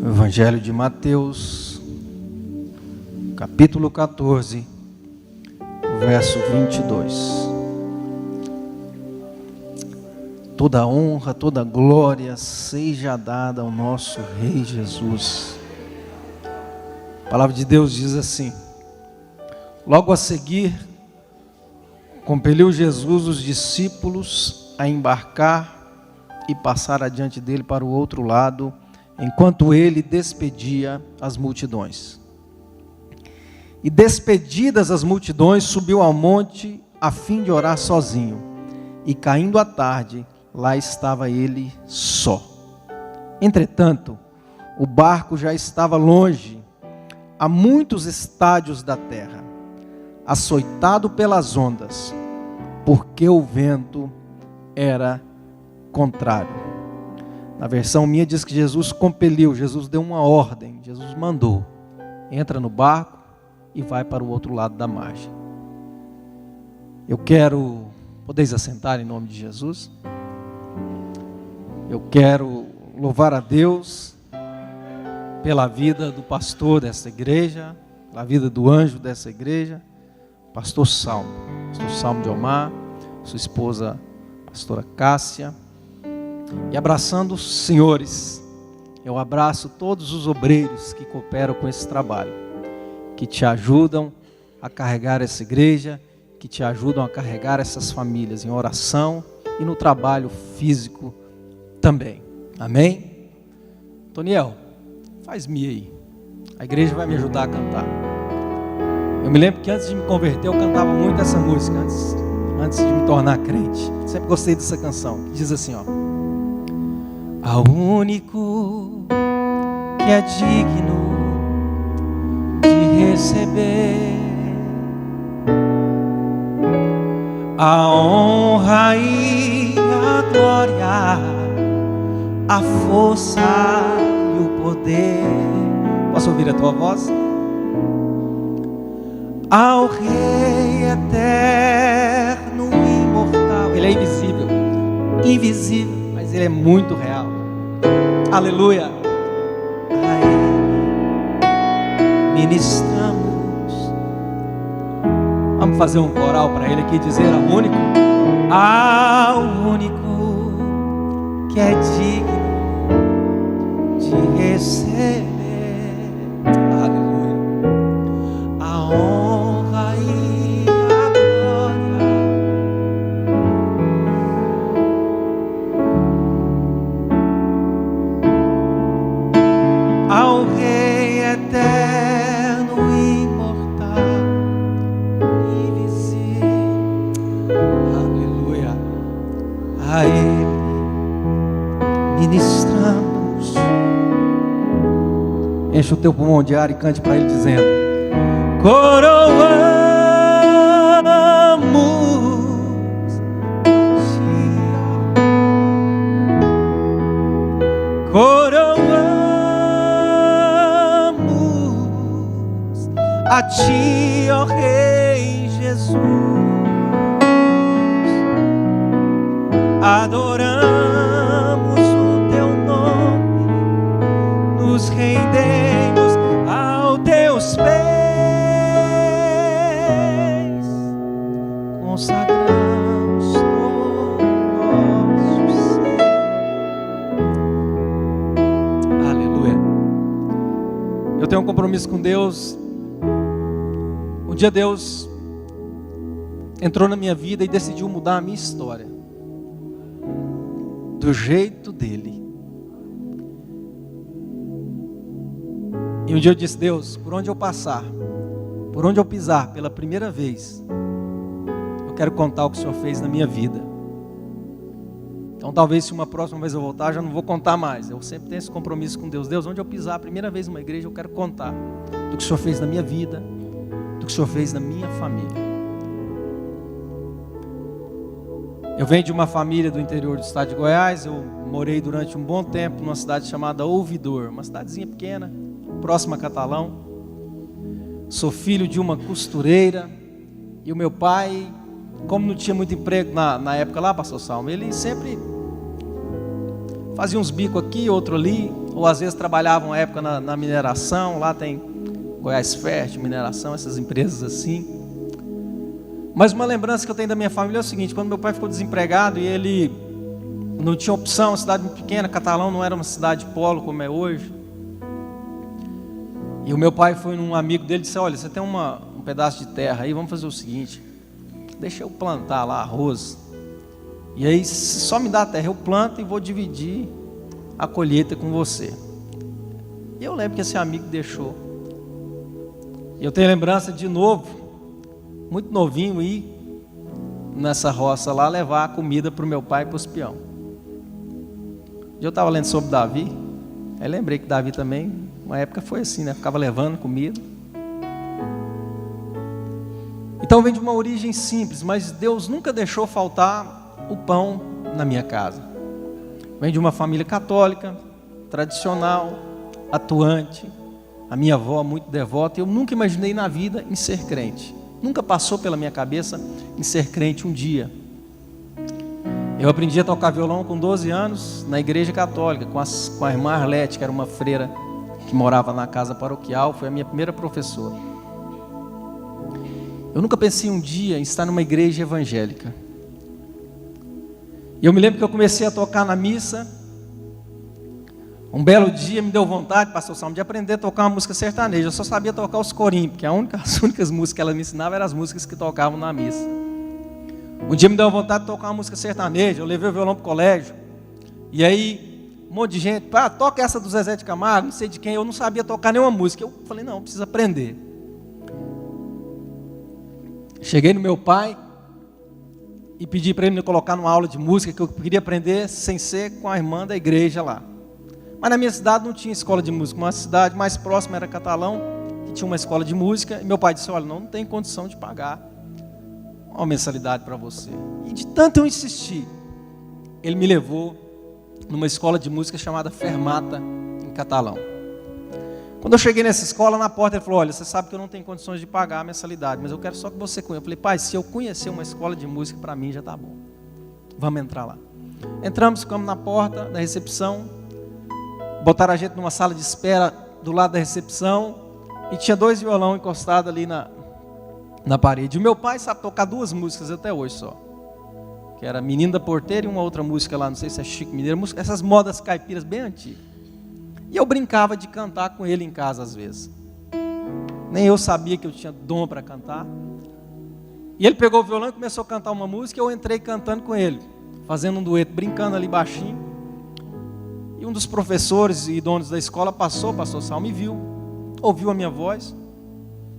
Evangelho de Mateus, capítulo 14, verso 22. Toda honra, toda glória seja dada ao nosso Rei Jesus. A palavra de Deus diz assim: logo a seguir, compeliu Jesus os discípulos a embarcar e passar adiante dele para o outro lado, enquanto ele despedia as multidões. E despedidas as multidões, subiu ao monte a fim de orar sozinho. E caindo a tarde, lá estava ele só. Entretanto, o barco já estava longe, a muitos estádios da terra, açoitado pelas ondas, porque o vento era contrário. Na versão minha diz que Jesus compeliu, Jesus deu uma ordem, Jesus mandou: entra no barco e vai para o outro lado da margem. Eu quero, podeis assentar em nome de Jesus? Eu quero louvar a Deus pela vida do pastor dessa igreja, pela vida do anjo dessa igreja, pastor Salmo de Omar, sua esposa, pastora Cássia. E abraçando os senhores, eu abraço todos os obreiros que cooperam com esse trabalho, que te ajudam a carregar essa igreja, que te ajudam a carregar essas famílias em oração e no trabalho físico também. Amém? Toniel, faz-me aí. A igreja vai me ajudar a cantar. Eu me lembro que antes de me converter eu cantava muito essa música, antes de me tornar crente. Sempre gostei dessa canção, que diz assim, ó: ao único que é digno de receber a honra e a glória, a força e o poder. Posso ouvir a tua voz? Ao Rei eterno e imortal. Ele é invisível, mas ele é muito real. Aleluia. A ele ministramos. Vamos fazer um coral para ele aqui, dizer ao único que é digno de receber, aleluia, a honra e a glória, ao Rei eterno e imortal, invisível, aleluia, a ele ministramos. Enche o teu pulmão de ar e cante para ele dizendo: coroamos a ti, ó Rei Jesus, adoramos o teu nome, nos rendemos aos teus pés, consagramos todo nosso ser. Aleluia. Eu tenho um compromisso com Deus. Um dia Deus entrou na minha vida e decidiu mudar a minha história, do jeito dele. E um dia eu disse: Deus, por onde eu passar, por onde eu pisar pela primeira vez, eu quero contar o que o Senhor fez na minha vida. Então talvez se uma próxima vez eu voltar, já não vou contar mais. Eu sempre tenho esse compromisso com Deus. Deus, onde eu pisar a primeira vez numa igreja, eu quero contar do que o Senhor fez na minha vida, do que o Senhor fez na minha família. Eu venho de uma família do interior do estado de Goiás. Eu morei durante um bom tempo numa cidade chamada Ouvidor, uma cidadezinha pequena, próxima a Catalão. Sou filho de uma costureira. E o meu pai, como não tinha muito emprego na época lá, pastor Salmo, ele sempre fazia uns bicos aqui, outro ali, ou às vezes trabalhava uma época na mineração, lá tem Goiás Fértil, mineração, essas empresas assim. Mas uma lembrança que eu tenho da minha família é o seguinte: quando meu pai ficou desempregado e ele não tinha opção, uma cidade muito pequena, Catalão não era uma cidade polo como é hoje. E o meu pai foi num amigo dele e disse: olha, você tem um pedaço de terra aí, vamos fazer o seguinte, deixa eu plantar lá arroz. E aí, se só me dá a terra, eu planto e vou dividir a colheita com você. E eu lembro que esse amigo deixou. E eu tenho lembrança de novo, muito novinho, ir nessa roça lá levar a comida para o meu pai e para os peão. Eu estava lendo sobre Davi, aí lembrei que Davi também, uma época foi assim, né? Ficava levando comida. Então vem de uma origem simples, mas Deus nunca deixou faltar o pão na minha casa. Vem de uma família católica, tradicional, atuante. A minha avó muito devota. Eu nunca imaginei na vida em ser crente. Nunca passou pela minha cabeça em ser crente um dia. Eu aprendi a tocar violão com 12 anos na igreja católica, com a irmã Arlete, que era uma freira que morava na casa paroquial. Foi a minha primeira professora. Eu nunca pensei um dia em estar numa igreja evangélica. E eu me lembro que eu comecei a tocar na missa. Um belo dia me deu vontade, pastor Salmo, de aprender a tocar uma música sertaneja. Eu só sabia tocar os corinhos, porque as únicas músicas que ela me ensinava eram as músicas que tocavam na missa. Um dia me deu vontade de tocar uma música sertaneja. Eu levei o violão para o colégio. E aí, um monte de gente, toca essa do Zezé de Camargo, não sei de quem. Eu não sabia tocar nenhuma música. Eu falei, não, preciso aprender. Cheguei no meu pai e pedi para ele me colocar numa aula de música que eu queria aprender sem ser com a irmã da igreja lá. Mas na minha cidade não tinha escola de música. Uma cidade mais próxima era Catalão, que tinha uma escola de música. E meu pai disse, olha, não tem condição de pagar uma mensalidade para você. E de tanto eu insistir, ele me levou numa escola de música chamada Fermata, em Catalão. Quando eu cheguei nessa escola, na porta ele falou, olha, você sabe que eu não tenho condições de pagar a mensalidade, mas eu quero só que você conheça. Eu falei, pai, se eu conhecer uma escola de música, para mim já está bom. Vamos entrar lá. Entramos, ficamos na porta da recepção, botaram a gente numa sala de espera do lado da recepção, e tinha 2 violão encostados ali na parede. E o meu pai sabe tocar 2 músicas até hoje só, que era Menino da Porteira e uma outra música lá, não sei se é Chico Mineiro, essas modas caipiras bem antigas. E eu brincava de cantar com ele em casa às vezes. Nem eu sabia que eu tinha dom para cantar. E ele pegou o violão e começou a cantar uma música, e eu entrei cantando com ele, fazendo um dueto, brincando ali baixinho. E um dos professores e donos da escola passou, pastor Salmo, me viu, ouviu a minha voz,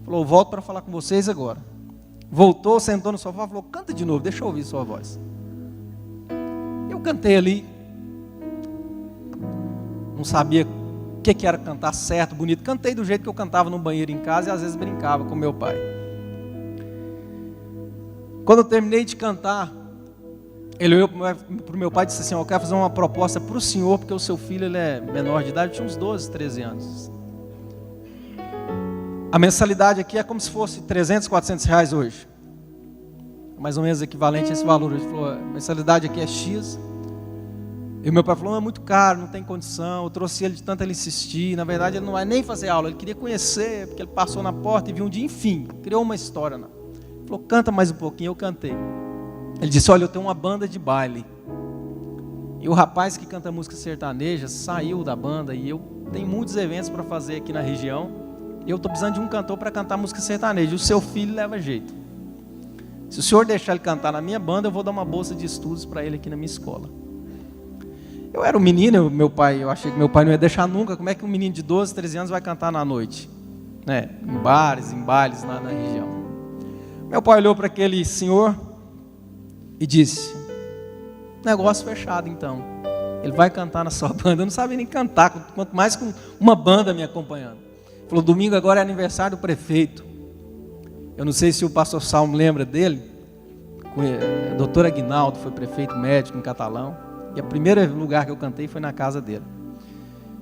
falou, volto para falar com vocês agora. Voltou, sentou no sofá, falou, canta de novo, deixa eu ouvir sua voz. Eu cantei ali, não sabia o que era cantar certo, bonito. Cantei do jeito que eu cantava no banheiro em casa e às vezes brincava com meu pai. Quando eu terminei de cantar, ele olhou para o meu pai e disse assim, eu quero fazer uma proposta para o senhor, porque o seu filho ele é menor de idade, tinha uns 12, 13 anos. A mensalidade aqui é como se fosse 300, 400 reais hoje. Mais ou menos equivalente a esse valor. Ele falou, a mensalidade aqui é X. E o meu pai falou, é muito caro, não tem condição. Eu trouxe ele de tanto ele insistir. Na verdade, ele não vai nem fazer aula, ele queria conhecer, porque ele passou na porta e viu um dia, enfim, criou uma história. Ele falou, canta mais um pouquinho, eu cantei. Ele disse, olha, eu tenho uma banda de baile. E o rapaz que canta música sertaneja saiu da banda, e eu tenho muitos eventos para fazer aqui na região, e eu estou precisando de um cantor para cantar música sertaneja. E o seu filho leva jeito. Se o senhor deixar ele cantar na minha banda, eu vou dar uma bolsa de estudos para ele aqui na minha escola. Eu era um menino, eu achei que meu pai não ia deixar nunca. Como é que um menino de 12, 13 anos vai cantar na noite? Né? Em bares, em bailes na região. Meu pai olhou para aquele senhor e disse, negócio fechado então. Ele vai cantar na sua banda. Eu não sabia nem cantar, quanto mais com uma banda me acompanhando. Ele falou, domingo agora é aniversário do prefeito. Eu não sei se o pastor Salmo lembra dele. O doutor Aguinaldo foi prefeito médico em Catalão. E o primeiro lugar que eu cantei foi na casa dele.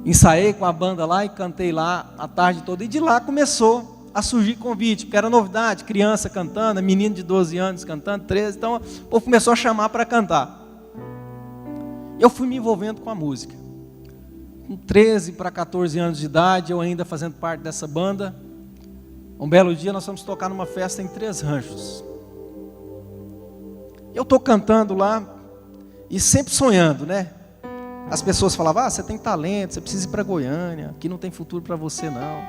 Ensaiei com a banda lá e cantei lá a tarde toda. E de lá começou a surgir convite, porque era novidade, criança cantando, menino de 12 anos cantando, 13. Então o povo começou a chamar para cantar. eu fui me envolvendo com a música. Com 13 para 14 anos de idade, eu ainda fazendo parte dessa banda, um belo dia nós fomos tocar numa festa em Três Ranchos. Eu estou cantando lá e sempre sonhando, né? As pessoas falavam, você tem talento, você precisa ir para Goiânia, aqui não tem futuro para você não.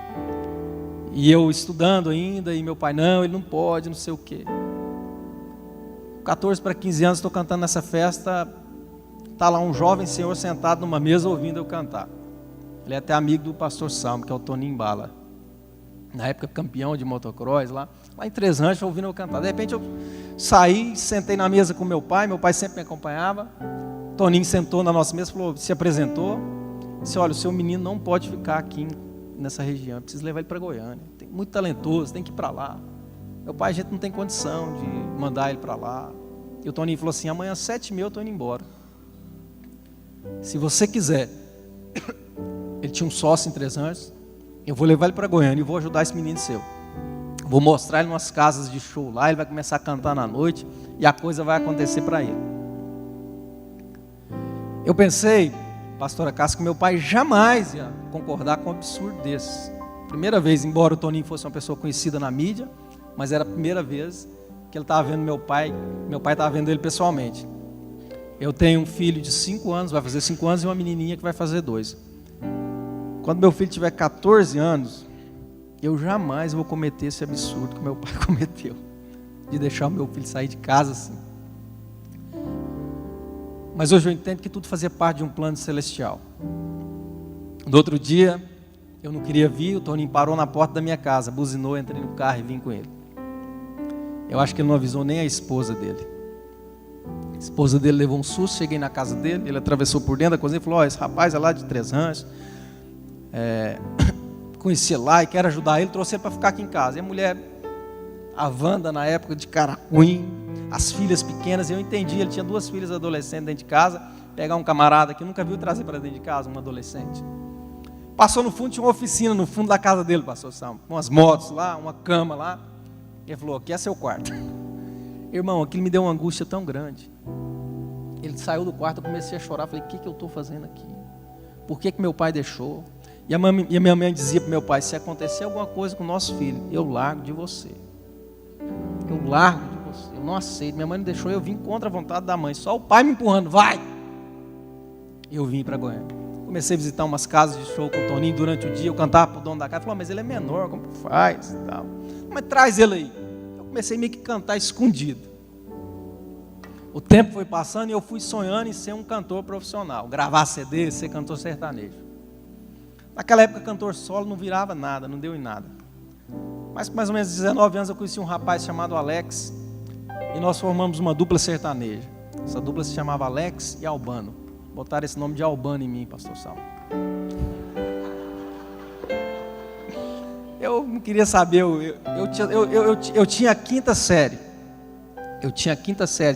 E eu estudando ainda, e meu pai, não, ele não pode, não sei o quê. 14 para 15 anos, estou cantando nessa festa, está lá um jovem senhor sentado numa mesa ouvindo eu cantar. Ele é até amigo do pastor Salmo, que é o Toninho Bala. Na época campeão de motocross, lá em Três Ranchos, ouvindo eu cantar. De repente eu saí, sentei na mesa com meu pai sempre me acompanhava. Toninho sentou na nossa mesa, falou, se apresentou, disse, olha, o seu menino não pode ficar aqui nessa região, precisa levar ele para Goiânia, tem muito talentoso, tem que ir para lá. Meu pai, a gente não tem condição de mandar ele para lá. E o Toninho falou assim, amanhã às 7h30 eu estou indo embora. Se você quiser, ele tinha um sócio em Três Ranchos, eu vou levar ele para Goiânia e vou ajudar esse menino seu. Vou mostrar ele umas casas de show lá, ele vai começar a cantar na noite e a coisa vai acontecer para ele. Eu pensei, pastora Cássia, que meu pai jamais ia concordar com um absurdo desse. Primeira vez, embora o Toninho fosse uma pessoa conhecida na mídia, mas era a primeira vez que ele estava vendo meu pai estava vendo ele pessoalmente. Eu tenho um filho de 5 anos, vai fazer 5 anos, e uma menininha que vai fazer 2. Quando meu filho tiver 14 anos, eu jamais vou cometer esse absurdo que meu pai cometeu, de deixar o meu filho sair de casa assim. Mas hoje eu entendo que tudo fazia parte de um plano celestial. No outro dia, eu não queria vir, o Toninho parou na porta da minha casa, buzinou, entrei no carro e vim com ele. Eu acho que ele não avisou nem a esposa dele. A esposa dele levou um susto, cheguei na casa dele, ele atravessou por dentro da cozinha e falou, esse rapaz é lá de Três Ranchos, conheci lá e quero ajudar ele, trouxe ele para ficar aqui em casa. E a mulher, a Wanda, na época de cara ruim, as filhas pequenas, eu entendi, ele tinha 2 filhas adolescentes dentro de casa, pegar um camarada que nunca viu trazer para dentro de casa, um adolescente. Passou no fundo, tinha uma oficina no fundo da casa dele, pastor Salmo, com umas motos lá, uma cama lá. Ele falou, aqui é seu quarto. Irmão, aquilo me deu uma angústia tão grande. Ele saiu do quarto, eu comecei a chorar, falei, o que eu estou fazendo aqui? Por que meu pai deixou? E a minha mãe dizia para meu pai, se acontecer alguma coisa com o nosso filho, eu largo de você. Eu largo de você, eu não aceito. Minha mãe não deixou, eu vim contra a vontade da mãe. Só o pai me empurrando, vai! Eu vim para Goiânia. Comecei a visitar umas casas de show com o Toninho durante o dia, eu cantava para o dono da casa, falou, mas ele é menor, como faz? E tal. Mas traz ele aí. Eu comecei meio que cantar escondido. O tempo foi passando e eu fui sonhando em ser um cantor profissional, gravar CD, ser cantor sertanejo. Naquela época, cantor solo não virava nada, não deu em nada. Mas com mais ou menos 19 anos eu conheci um rapaz chamado Alex e nós formamos uma dupla sertaneja. Essa dupla se chamava Alex e Albano. Botaram esse nome de Albano em mim, pastor Salmo. Eu não queria saber, eu tinha a 5ª série.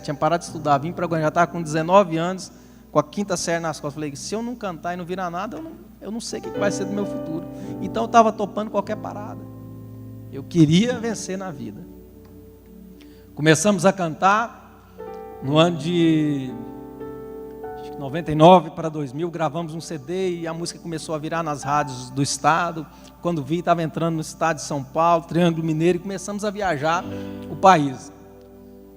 Tinha parado de estudar, vim para Goiânia, já estava com 19 anos, com a 5ª série nas costas. Falei, se eu não cantar e não virar nada, eu não sei o que vai ser do meu futuro. Então eu estava topando qualquer parada. Eu queria vencer na vida. Começamos a cantar no ano de 99 para 2000, gravamos um CD e a música começou a virar nas rádios do estado. Quando vi, estava entrando no estado de São Paulo, Triângulo Mineiro, e começamos a viajar o país.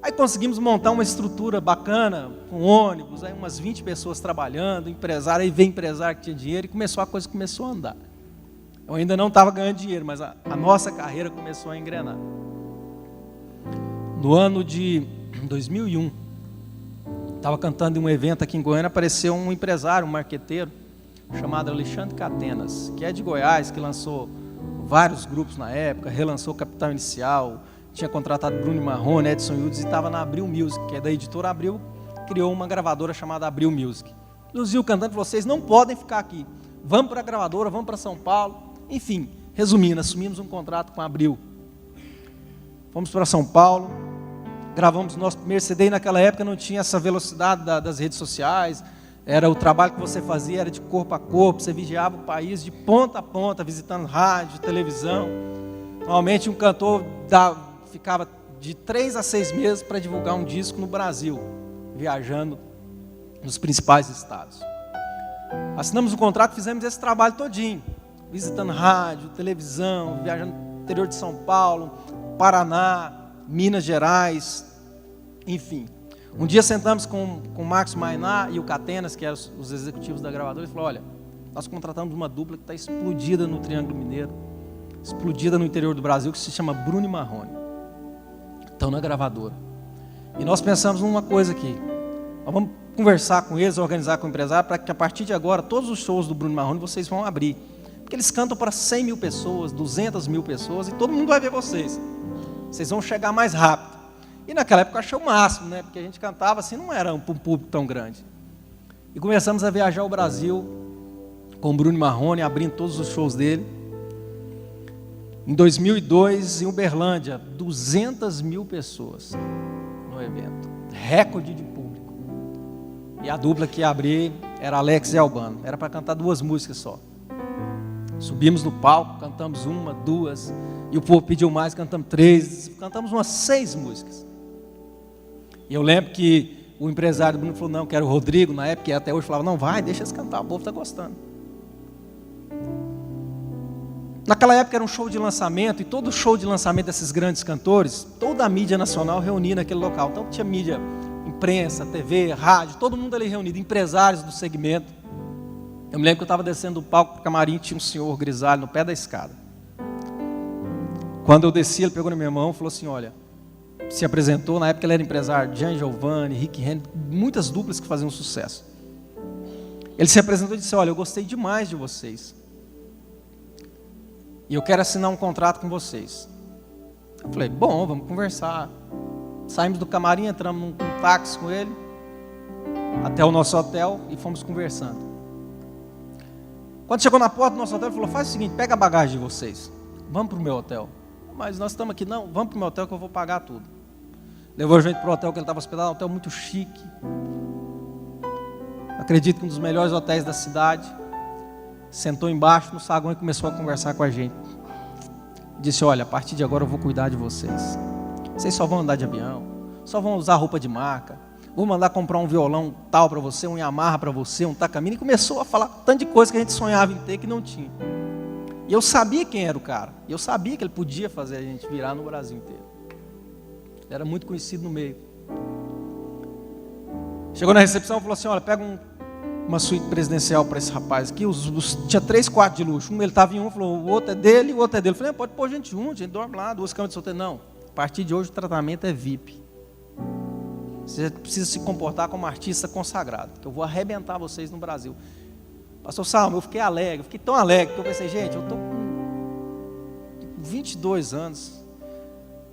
Aí conseguimos montar uma estrutura bacana, com ônibus, aí umas 20 pessoas trabalhando, empresário, aí veio empresário que tinha dinheiro e a coisa começou a andar. Eu ainda não estava ganhando dinheiro, mas a nossa carreira começou a engrenar. No ano de 2001, estava cantando em um evento aqui em Goiânia, apareceu um empresário, um marqueteiro, chamado Alexandre Catenas, que é de Goiás, que lançou vários grupos na época, relançou Capital Inicial, tinha contratado Bruno Marrone, Edson Yudes e estava na Abril Music, que é da editora Abril, criou uma gravadora chamada Abril Music. Nos viu cantando, vocês não podem ficar aqui, vamos para a gravadora, vamos para São Paulo. Enfim, resumindo, assumimos um contrato com a Abril. Fomos para São Paulo, gravamos o nosso primeiro CD e naquela época não tinha essa velocidade das redes sociais, era o trabalho que você fazia, era de corpo a corpo, você vigiava o país de ponta a ponta, visitando rádio, televisão. Normalmente um cantor ficava de 3 a 6 meses para divulgar um disco no Brasil, viajando nos principais estados. Assinamos o contrato, fizemos esse trabalho todinho, visitando rádio, televisão, viajando no interior de São Paulo, Paraná, Minas Gerais, enfim. Um dia sentamos com o Marcos Mainá e o Catenas, que eram os executivos da gravadora, e falou: olha, nós contratamos uma dupla que está explodida no Triângulo Mineiro, explodida no interior do Brasil, que se chama Bruno e Marrone. Estão na gravadora. E nós pensamos numa coisa aqui. Nós vamos conversar com eles, organizar com o empresário, para que a partir de agora, todos os shows do Bruno e Marrone vocês vão abrir. Porque eles cantam para 100 mil pessoas, 200 mil pessoas, e todo mundo vai ver vocês. Vocês vão chegar mais rápido. E naquela época eu achei o máximo, né? Porque a gente cantava assim, não era um público tão grande. E começamos a viajar o Brasil com o Bruno e Marrone, abrindo todos os shows dele. Em 2002, em Uberlândia, 200 mil pessoas no evento. Recorde de público. E a dupla que ia abrir era Alex e Albano. Era para cantar 2 músicas só. Subimos no palco, cantamos 1, 2, e o povo pediu mais, cantamos 3, cantamos umas 6 músicas. E eu lembro que o empresário do Bruno falou: não, que era o Rodrigo, na época, e até hoje falava: não, vai, deixa eles cantar, o povo está gostando. Naquela época era um show de lançamento, e todo show de lançamento desses grandes cantores, toda a mídia nacional reunia naquele local. Então tinha mídia, imprensa, TV, rádio, todo mundo ali reunido, empresários do segmento. Eu me lembro que eu estava descendo do palco para o camarim, tinha um senhor grisalho no pé da escada. Quando eu desci, ele pegou na minha mão e falou assim: olha, se apresentou, na época ele era empresário, Gian Giovanni, Rick Henry, muitas duplas que faziam sucesso. Ele se apresentou e disse: olha, eu gostei demais de vocês. E eu quero assinar um contrato com vocês. Eu falei: bom, vamos conversar. Saímos do camarim, entramos num táxi com ele, até o nosso hotel, e fomos conversando. Quando chegou na porta do nosso hotel, ele falou: faz o seguinte, pega a bagagem de vocês, vamos para o meu hotel. Mas nós estamos aqui, não, vamos para o meu hotel que eu vou pagar tudo. Levou a gente para o hotel que ele estava hospedado, um hotel muito chique. Acredito que um dos melhores hotéis da cidade. Sentou embaixo no saguão e começou a conversar com a gente. Disse: olha, a partir de agora eu vou cuidar de vocês. Vocês só vão andar de avião, só vão usar roupa de marca. Vou mandar comprar um violão tal para você, um Yamaha para você, um Takamine. E começou a falar tanto de coisa que a gente sonhava em ter que não tinha. E eu sabia quem era o cara. E eu sabia que ele podia fazer a gente virar no Brasil inteiro. Ele era muito conhecido no meio. Chegou na recepção e falou assim: olha, pega uma suíte presidencial para esse rapaz aqui. Tinha 3 quartos de luxo. Um ele estava em um, falou: o outro é dele, o outro é dele. Eu falei: pode pôr gente junto, a gente dorme lá, 2 camas de solteiro. Não, a partir de hoje o tratamento é VIP. Você precisa se comportar como artista consagrado, que eu vou arrebentar vocês no Brasil. Pastor Salmo, eu fiquei alegre, fiquei tão alegre, que eu pensei: gente, eu estou com 22 anos,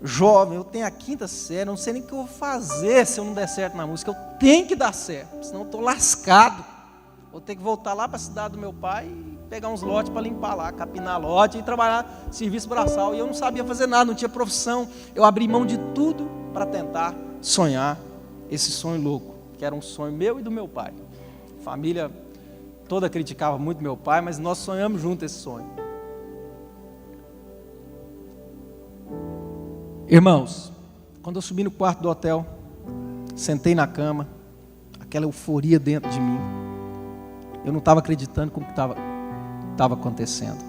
jovem, eu tenho a 5ª série, não sei nem o que eu vou fazer se eu não der certo na música. Eu tenho que dar certo, senão eu estou lascado. Vou ter que voltar lá para a cidade do meu pai e pegar uns lotes para limpar lá, capinar lote e trabalhar serviço braçal. E eu não sabia fazer nada, não tinha profissão. Eu abri mão de tudo para tentar sonhar esse sonho louco, que era um sonho meu e do meu pai. A família toda criticava muito meu pai, mas nós sonhamos junto esse sonho. Irmãos, quando eu subi no quarto do hotel, sentei na cama, aquela euforia dentro de mim, eu não estava acreditando com o que estava acontecendo.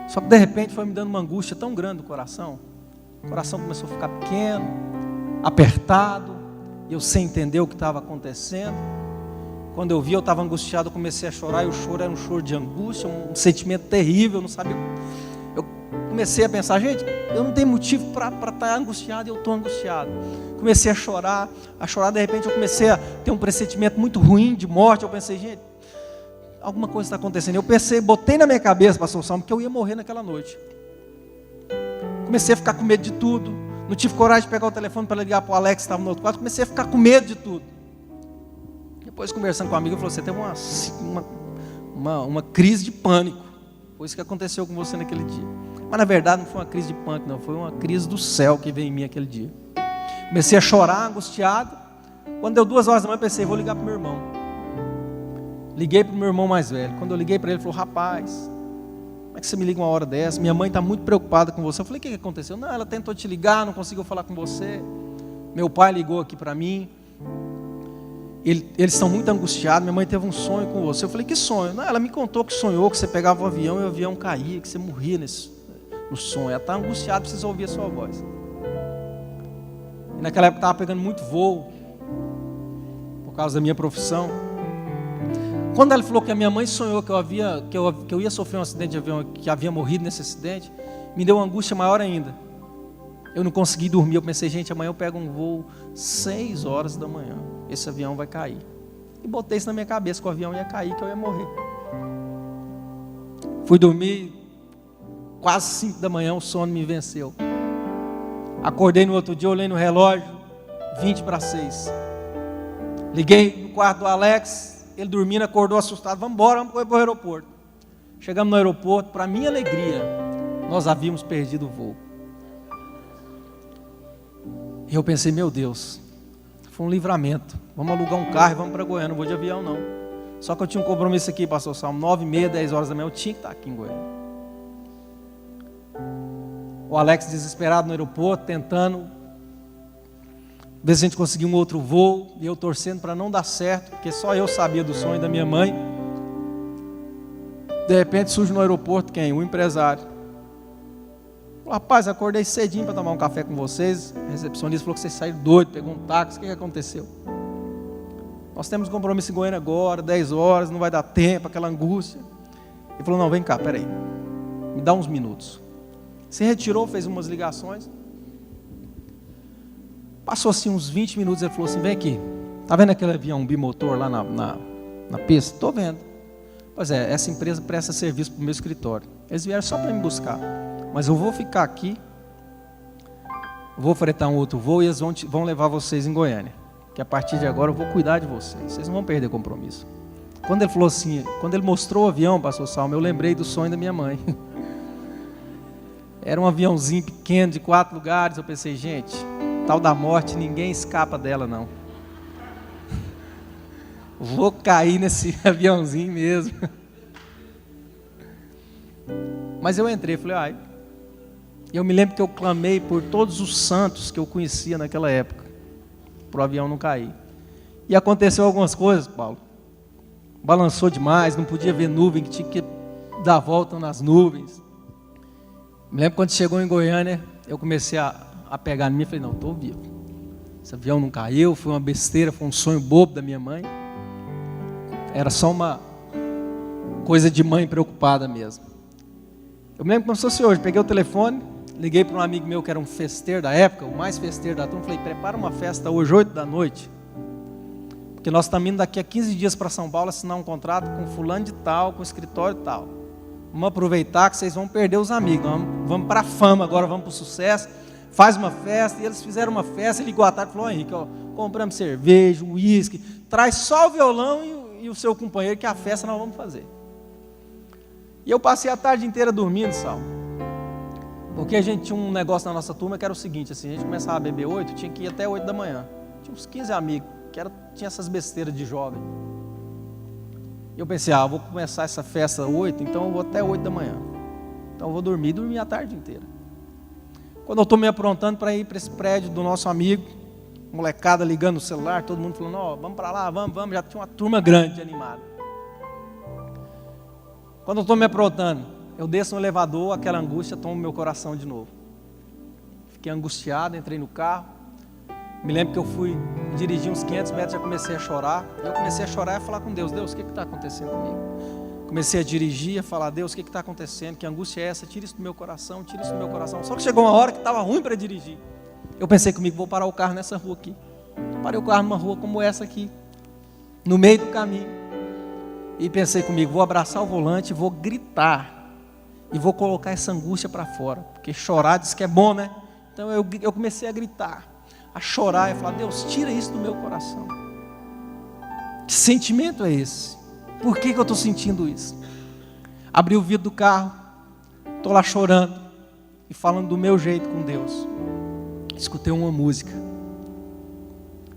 Só que de repente foi me dando uma angústia tão grande no coração. O coração começou a ficar pequeno, apertado, eu sem entender o que estava acontecendo. Quando eu vi, eu estava angustiado, eu comecei a chorar, e o choro era um choro de angústia, um sentimento terrível, eu não sabia. Eu comecei a pensar: gente, eu não tenho motivo para estar angustiado, e eu estou angustiado. Comecei a chorar, de repente eu comecei a ter um pressentimento muito ruim de morte. Eu pensei: gente, alguma coisa está acontecendo. Eu pensei, botei na minha cabeça, pastor Salmo, que eu ia morrer naquela noite. Comecei a ficar com medo de tudo, não tive coragem de pegar o telefone para ligar para o Alex, que estava no outro quarto. Comecei a ficar com medo de tudo. Depois, conversando com um amigo, ele falou: você teve uma crise de pânico. Foi isso que aconteceu com você naquele dia. Mas na verdade não foi uma crise de pânico, não. Foi uma crise do céu que veio em mim aquele dia. Comecei a chorar, angustiado. Quando deu 2 horas da manhã, pensei: vou ligar para o meu irmão. Liguei para o meu irmão mais velho. Quando eu liguei para ele, ele falou: rapaz, como é que você me liga uma hora dessa? Minha mãe está muito preocupada com você. Eu falei: o que aconteceu? Não, ela tentou te ligar, não conseguiu falar com você. Meu pai ligou aqui para mim. eles estão muito angustiados, minha mãe teve um sonho com você. Eu falei, que sonho? Não, ela me contou que sonhou, que você pegava o avião e o avião caía, que você morria no sonho. Ela está angustiada, precisa ouvir a sua voz. E naquela época eu estava pegando muito voo, por causa da minha profissão. Quando ela falou que a minha mãe sonhou que eu ia sofrer um acidente de avião, que havia morrido nesse acidente, me deu uma angústia maior ainda. Eu não consegui dormir, eu pensei, gente, amanhã eu pego um voo 6 horas da manhã, esse avião vai cair. E botei isso na minha cabeça, que o avião ia cair, que eu ia morrer. Fui dormir, quase 5 da manhã, o sono me venceu. Acordei no outro dia, olhei no relógio, 20 para 6. Liguei no quarto do Alex, ele dormindo, acordou assustado, vamos embora, vamos para o aeroporto. Chegamos no aeroporto, para minha alegria, nós havíamos perdido o voo. E eu pensei, meu Deus, foi um livramento, vamos alugar um carro e vamos para Goiânia, não vou de avião não. Só que eu tinha um compromisso aqui, pastor Salmo, 9h30, 10 horas da manhã, eu tinha que estar aqui em Goiânia. O Alex desesperado no aeroporto, tentando ver se a gente conseguia um outro voo, e eu torcendo para não dar certo, porque só eu sabia do sonho da minha mãe. De repente surge no aeroporto quem? O empresário. Rapaz, acordei cedinho para tomar um café com vocês. A recepcionista falou que vocês saíram doido, pegou um táxi, o que aconteceu? Nós temos compromisso em Goiânia agora, 10 horas, não vai dar tempo, aquela angústia. Ele falou, não, vem cá, peraí, me dá uns minutos. Se retirou, fez umas ligações. Passou assim uns 20 minutos, ele falou assim, vem aqui, tá vendo aquele avião bimotor lá na pista? Estou vendo. Pois é, essa empresa presta serviço para o meu escritório. Eles vieram só para me buscar. Mas eu vou ficar aqui, vou fretar um outro voo e eles vão levar vocês em Goiânia. Que a partir de agora eu vou cuidar de vocês. Vocês não vão perder compromisso. Quando ele falou assim, quando ele mostrou o avião, pastor Salmo, eu lembrei do sonho da minha mãe. Era um aviãozinho pequeno de 4 lugares. Eu pensei, gente, tal da morte, ninguém escapa dela não. Vou cair nesse aviãozinho mesmo. Mas eu entrei, falei, eu me lembro que eu clamei por todos os santos que eu conhecia naquela época, para o avião não cair. E aconteceu algumas coisas, Paulo. Balançou demais, não podia ver nuvem, que tinha que dar volta nas nuvens. Me lembro quando chegou em Goiânia, eu comecei a pegar em mim e falei, não, estou vivo. Esse avião não caiu, foi uma besteira, foi um sonho bobo da minha mãe. Era só uma coisa de mãe preocupada mesmo. Eu me lembro como se fosse hoje, peguei o telefone, liguei para um amigo meu que era um festeiro da época, o mais festeiro da turma, falei, prepara uma festa hoje, 8 da noite, porque nós estamos indo daqui a 15 dias para São Paulo assinar um contrato com fulano de tal, com escritório tal. Vamos aproveitar que vocês vão perder os amigos, vamos para a fama agora, vamos para o sucesso, faz uma festa. E eles fizeram uma festa, ele ligou à tarde e falou, Henrique, compramos cerveja, uísque, traz só o violão e o seu companheiro que a festa nós vamos fazer. E eu passei a tarde inteira dormindo, Sal. Porque a gente tinha um negócio na nossa turma que era o seguinte, assim, a gente começava a beber 8, tinha que ir até 8 da manhã. Tinha uns 15 amigos, tinha essas besteiras de jovem. E eu pensei, vou começar essa festa 8, então eu vou até 8 da manhã. Então eu vou dormir a tarde inteira. Quando eu estou me aprontando para ir para esse prédio do nosso amigo, molecada ligando no celular, todo mundo falando, vamos para lá, vamos, já tinha uma turma grande, animada. Quando eu estou me aprontando, eu desço no elevador, aquela angústia toma meu coração de novo. Fiquei angustiado, entrei no carro. Me lembro que eu fui dirigir uns 500 metros, já comecei a chorar. Eu comecei a chorar e a falar com Deus, Deus, o que está acontecendo comigo? Comecei a dirigir, a falar, Deus, o que está acontecendo? Que angústia é essa? Tira isso do meu coração, tira isso do meu coração. Só que chegou uma hora que estava ruim para dirigir. Eu pensei comigo, vou parar o carro nessa rua aqui. Parei o carro numa rua como essa aqui, no meio do caminho. E pensei comigo, vou abraçar o volante, vou gritar e vou colocar essa angústia para fora, porque chorar diz que é bom, né? Então eu comecei a gritar, a chorar e falar, Deus, tira isso do meu coração. Que sentimento é esse? Por que eu estou sentindo isso? Abri o vidro do carro, estou lá chorando e falando do meu jeito com Deus. Escutei uma música,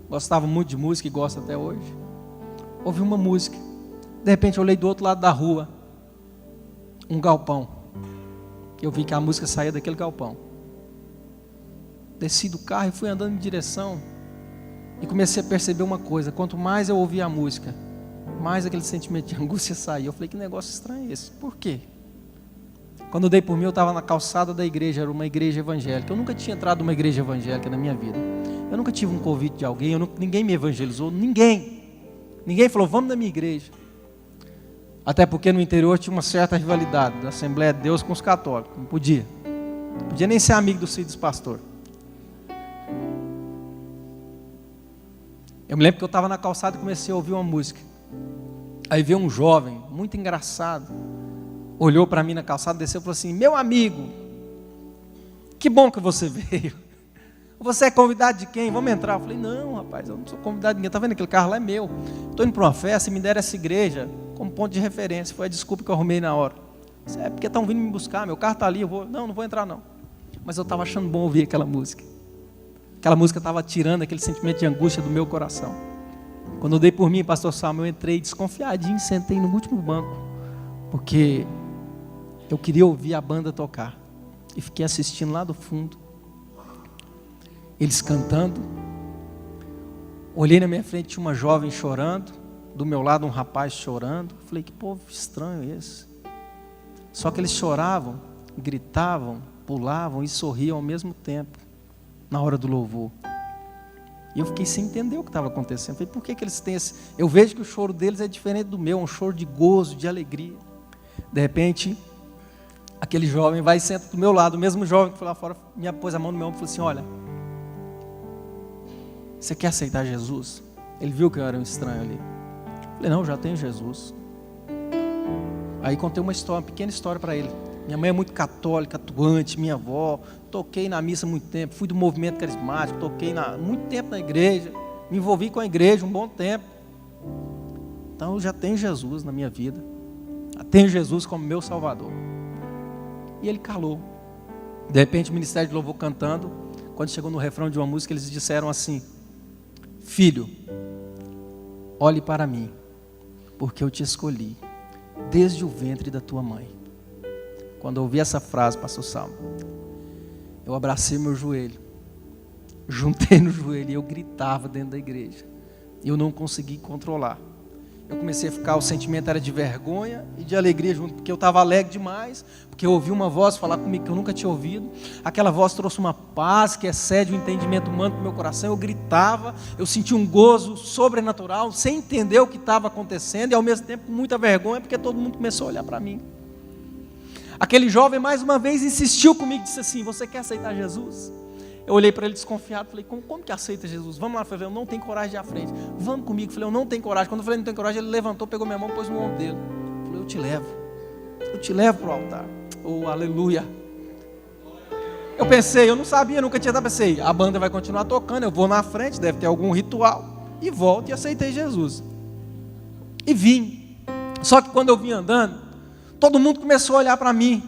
gostava muito de música e gosto até hoje. Ouvi uma música. De repente eu olhei do outro lado da rua, um galpão. Eu vi que a música saía daquele galpão. Desci do carro e fui andando em direção E comecei a perceber uma coisa: quanto mais eu ouvia a música, mais aquele sentimento de angústia saía. Eu falei, que negócio estranho é esse? Por quê? Quando eu dei por mim, eu estava na calçada da igreja, era uma igreja evangélica. Eu nunca tinha entrado numa igreja evangélica na minha vida. Eu nunca tive um convite de alguém, ninguém me evangelizou, ninguém. Ninguém falou, vamos na minha igreja. Até porque no interior tinha uma certa rivalidade da Assembleia de Deus com os católicos. Não podia. Não podia nem ser amigo dos filhos dos pastores. Eu me lembro que eu estava na calçada e comecei a ouvir uma música. Aí veio um jovem, muito engraçado, olhou para mim na calçada, desceu e falou assim, meu amigo, que bom que você veio. Você é convidado de quem? Vamos entrar. Eu falei, não rapaz, eu não sou convidado de ninguém. Está vendo, aquele carro lá é meu. Estou indo para uma festa e me deram essa igreja como ponto de referência. Foi a desculpa que eu arrumei na hora. É porque estão vindo me buscar, meu carro está ali, eu vou. Não vou entrar não. Mas eu estava achando bom ouvir aquela música. Aquela música estava tirando aquele sentimento de angústia do meu coração. Quando eu dei por mim, pastor Samuel, eu entrei desconfiadinho, sentei no último banco, porque eu queria ouvir a banda tocar. E fiquei assistindo lá do fundo, eles cantando. Olhei na minha frente, tinha uma jovem chorando, do meu lado um rapaz chorando. Falei, que povo estranho esse. Só que eles choravam, gritavam, pulavam e sorriam ao mesmo tempo, na hora do louvor. E eu fiquei sem entender o que estava acontecendo. Falei, por que eles têm esse... Eu vejo que o choro deles é diferente do meu, um choro de gozo, de alegria. De repente, aquele jovem vai e senta do meu lado, o mesmo jovem que foi lá fora, me pôs a mão no meu ombro e falou assim, olha, você quer aceitar Jesus? Ele viu que eu era um estranho ali. Eu falei, não, eu já tenho Jesus. Aí contei uma pequena história para ele. Minha mãe é muito católica, atuante, minha avó. Toquei na missa há muito tempo, fui do movimento carismático, toquei muito tempo na igreja, me envolvi com a igreja um bom tempo. Então eu já tenho Jesus na minha vida. Já tenho Jesus como meu Salvador. E ele calou. De repente o Ministério de Louvor cantando, quando chegou no refrão de uma música, eles disseram assim, filho, olhe para mim, porque eu te escolhi, desde o ventre da tua mãe. Quando eu ouvi essa frase, pastor Salmo, eu abracei meu joelho, juntei no joelho e eu gritava dentro da igreja. E eu não consegui controlar. Eu comecei a ficar, o sentimento era de vergonha e de alegria junto, porque eu estava alegre demais, porque eu ouvi uma voz falar comigo que eu nunca tinha ouvido. Aquela voz trouxe uma paz que excede o entendimento humano para o meu coração. Eu gritava, eu senti um gozo sobrenatural, sem entender o que estava acontecendo e ao mesmo tempo com muita vergonha, porque todo mundo começou a olhar para mim. Aquele jovem mais uma vez insistiu comigo, disse assim, você quer aceitar Jesus? Eu olhei para ele desconfiado, falei, como que aceita Jesus? Vamos lá, eu falei, eu não tenho coragem de ir à frente. Vamos comigo, eu falei, eu não tenho coragem. Quando eu falei, não tenho coragem, ele levantou, pegou minha mão, pôs no ombro dele. Eu falei, eu te levo para o altar. Oh, aleluia. Eu pensei, eu não sabia, nunca tinha dado, pensei, a banda vai continuar tocando, eu vou na frente, deve ter algum ritual, e volto e aceitei Jesus. E vim. Só que quando eu vim andando, todo mundo começou a olhar para mim.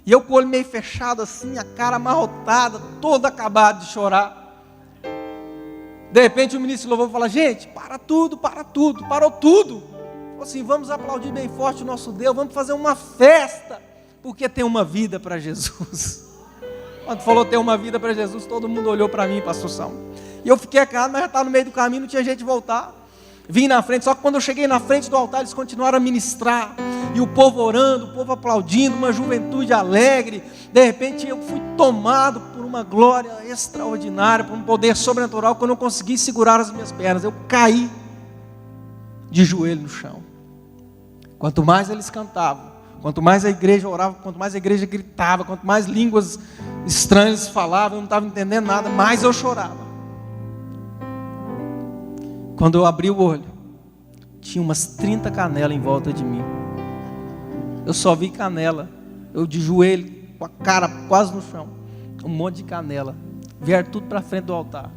E eu com o olho meio fechado assim, a cara amarrotada, todo acabado de chorar. De repente o ministro louvou e falou, gente, parou tudo. Falou assim, vamos aplaudir bem forte o nosso Deus, vamos fazer uma festa, porque tem uma vida para Jesus. Quando falou ter uma vida para Jesus, todo mundo olhou para mim, pastor Salmo. E eu fiquei acabado, mas já estava no meio do caminho, não tinha jeito de voltar. Vim na frente, só que quando eu cheguei na frente do altar, eles continuaram a ministrar, e o povo orando, o povo aplaudindo, uma juventude alegre. De repente eu fui tomado por uma glória extraordinária, por um poder sobrenatural, que eu não consegui segurar as minhas pernas, eu caí de joelho no chão. Quanto mais eles cantavam, quanto mais a igreja orava, quanto mais a igreja gritava, quanto mais línguas estranhas falavam, eu não estava entendendo nada, mais eu chorava. Quando eu abri o olho, tinha umas 30 canelas em volta de mim. Eu só vi canela, eu de joelho, com a cara quase no chão, um monte de canela. Vieram tudo para frente do altar.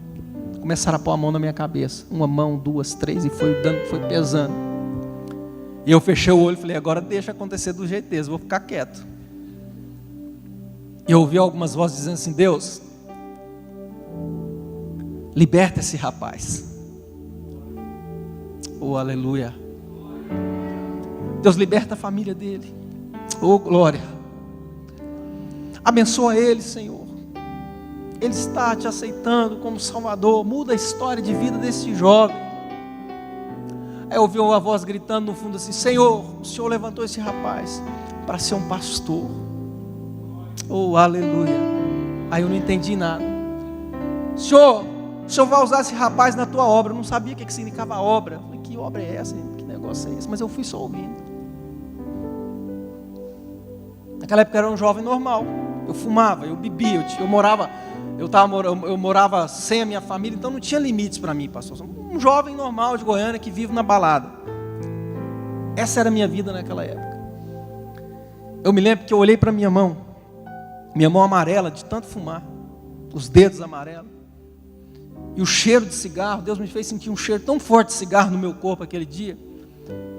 Começaram a pôr a mão na minha cabeça, uma mão, duas, três, e foi pesando. E eu fechei o olho e falei, agora deixa acontecer do jeito deles, vou ficar quieto. E eu ouvi algumas vozes dizendo assim, Deus, liberta esse rapaz. Oh, aleluia. Deus liberta a família dele. Oh, glória. Abençoa ele, Senhor. Ele está te aceitando como Salvador. Muda a história de vida desse jovem. Aí eu ouvi uma voz gritando no fundo assim: Senhor, o Senhor levantou esse rapaz para ser um pastor. Oh, aleluia. Aí eu não entendi nada. O Senhor vai usar esse rapaz na tua obra. Eu não sabia o que significava obra. Eu falei: que obra é essa? Que negócio é esse? Mas eu fui só ouvindo. Naquela época eu era um jovem normal. Eu fumava, eu bebia, eu morava sem a minha família, então não tinha limites para mim, pastor. Um jovem normal de Goiânia que vive na balada. Essa era a minha vida naquela época. Eu me lembro que eu olhei para minha mão amarela de tanto fumar, os dedos amarelos, e o cheiro de cigarro. Deus me fez sentir um cheiro tão forte de cigarro no meu corpo aquele dia,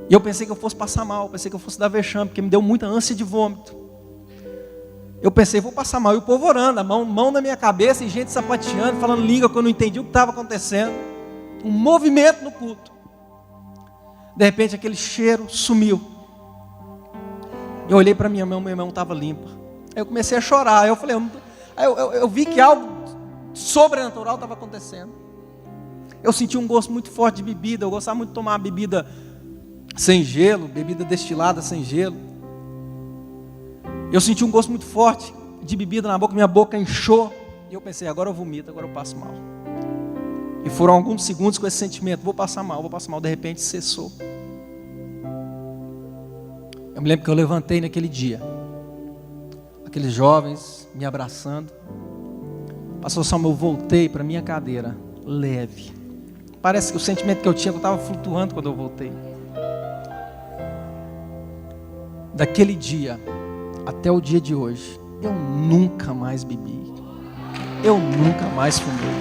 e eu pensei que eu fosse passar mal, pensei que eu fosse dar vexame, porque me deu muita ânsia de vômito. Eu pensei: vou passar mal. E o povo orando, a mão na minha cabeça, e gente sapateando, falando língua que eu não entendi o que estava acontecendo. Um movimento no culto. De repente aquele cheiro sumiu. Eu olhei para minha mão estava limpa. Aí eu comecei a chorar. Aí eu falei, eu vi que algo sobrenatural estava acontecendo. Eu senti um gosto muito forte de bebida. Eu gostava muito de tomar bebida sem gelo, bebida destilada sem gelo. Eu senti um gosto muito forte de bebida na boca, minha boca inchou. E eu pensei: agora eu vomito, agora eu passo mal. E foram alguns segundos com esse sentimento: vou passar mal. De repente cessou. Eu me lembro que eu levantei naquele dia, aqueles jovens me abraçando. Pastor Samuel, eu voltei para minha cadeira, leve. Parece que o sentimento que eu tinha, eu estava flutuando quando eu voltei. Daquele dia até o dia de hoje, eu nunca mais bebi. Eu nunca mais fumei.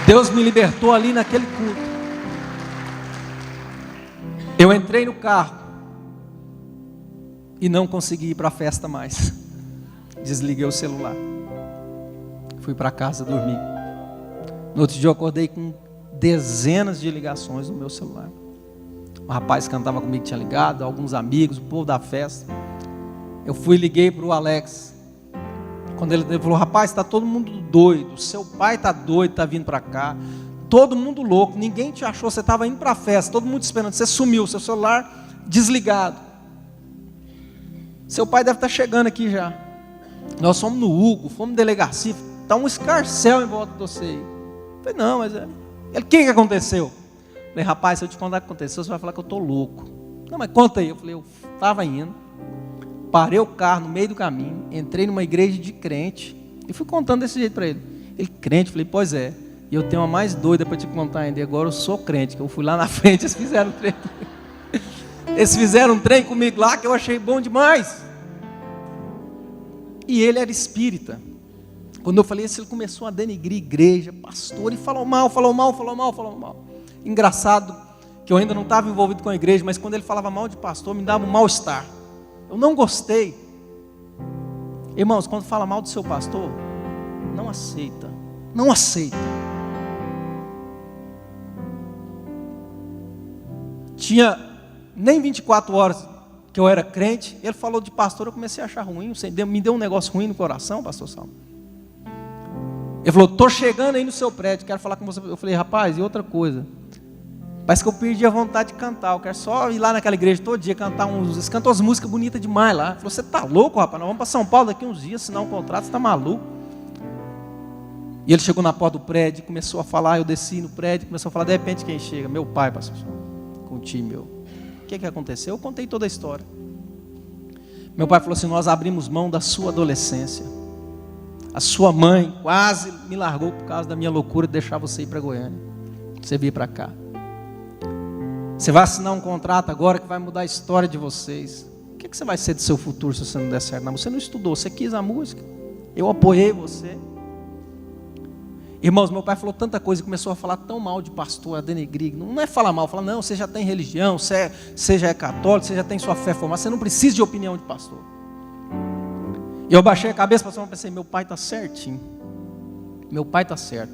Deus me libertou ali naquele culto. Eu entrei no carro e não consegui ir para a festa mais. Desliguei o celular. Fui para casa dormir. No outro dia eu acordei com dezenas de ligações no meu celular. O rapaz que cantava comigo tinha ligado, alguns amigos, o povo da festa. Eu fui e liguei para o Alex. Quando ele falou: rapaz, está todo mundo doido, seu pai está doido, está vindo para cá, todo mundo louco, ninguém te achou, você estava indo para a festa, todo mundo esperando, você sumiu, seu celular desligado. Seu pai deve estar chegando aqui já. Nós fomos no Hugo, fomos no delegacia, está um escarcéu em volta de você. Eu falei: não, mas ele: o que aconteceu? Eu falei: rapaz, se eu te contar o que aconteceu, você vai falar que eu estou louco. Não, mas conta aí. Eu falei: eu estava indo, parei o carro no meio do caminho, entrei numa igreja de crente e fui contando desse jeito para ele. Ele: crente? Eu falei: pois é, e eu tenho uma mais doida para te contar ainda. Agora eu sou crente, que eu fui lá na frente, eles fizeram um trem comigo lá que eu achei bom demais. E ele era espírita. Quando eu falei isso, ele começou a denegrir igreja, pastor, e falou mal. Engraçado que eu ainda não estava envolvido com a igreja, mas quando ele falava mal de pastor, me dava um mal-estar. Eu não gostei. Irmãos, quando fala mal do seu pastor, não aceita. Não aceita. Tinha nem 24 horas que eu era crente, ele falou de pastor, eu comecei a achar ruim. Me deu um negócio ruim no coração, pastor Salmo. Ele falou: estou chegando aí no seu prédio, quero falar com você. Eu falei: rapaz, e outra coisa, parece que eu perdi a vontade de cantar, eu quero só ir lá naquela igreja todo dia, eles cantam umas músicas bonitas demais lá. Ele falou: você está louco, rapaz, nós vamos para São Paulo daqui uns dias, assinar um contrato, você está maluco? E ele chegou na porta do prédio, começou a falar, eu desci no prédio, começou a falar. De repente quem chega? Meu pai, pastor, com o tio meu. O que aconteceu? Eu contei toda a história. Meu pai falou assim: nós abrimos mão da sua adolescência. A sua mãe quase me largou por causa da minha loucura de deixar você ir para Goiânia. Você vir para cá. Você vai assinar um contrato agora que vai mudar a história de vocês. O que você vai ser do seu futuro se você não der certo? Não, você não estudou, você quis a música. Eu apoiei você. Irmãos, meu pai falou tanta coisa e começou a falar tão mal de pastor, a denegrir. Não é falar mal, falar: não, você já tem religião, você já é católico, você já tem sua fé formada, você não precisa de opinião de pastor. E eu baixei a cabeça, pastor, e pensei: meu pai está certinho. Meu pai está certo.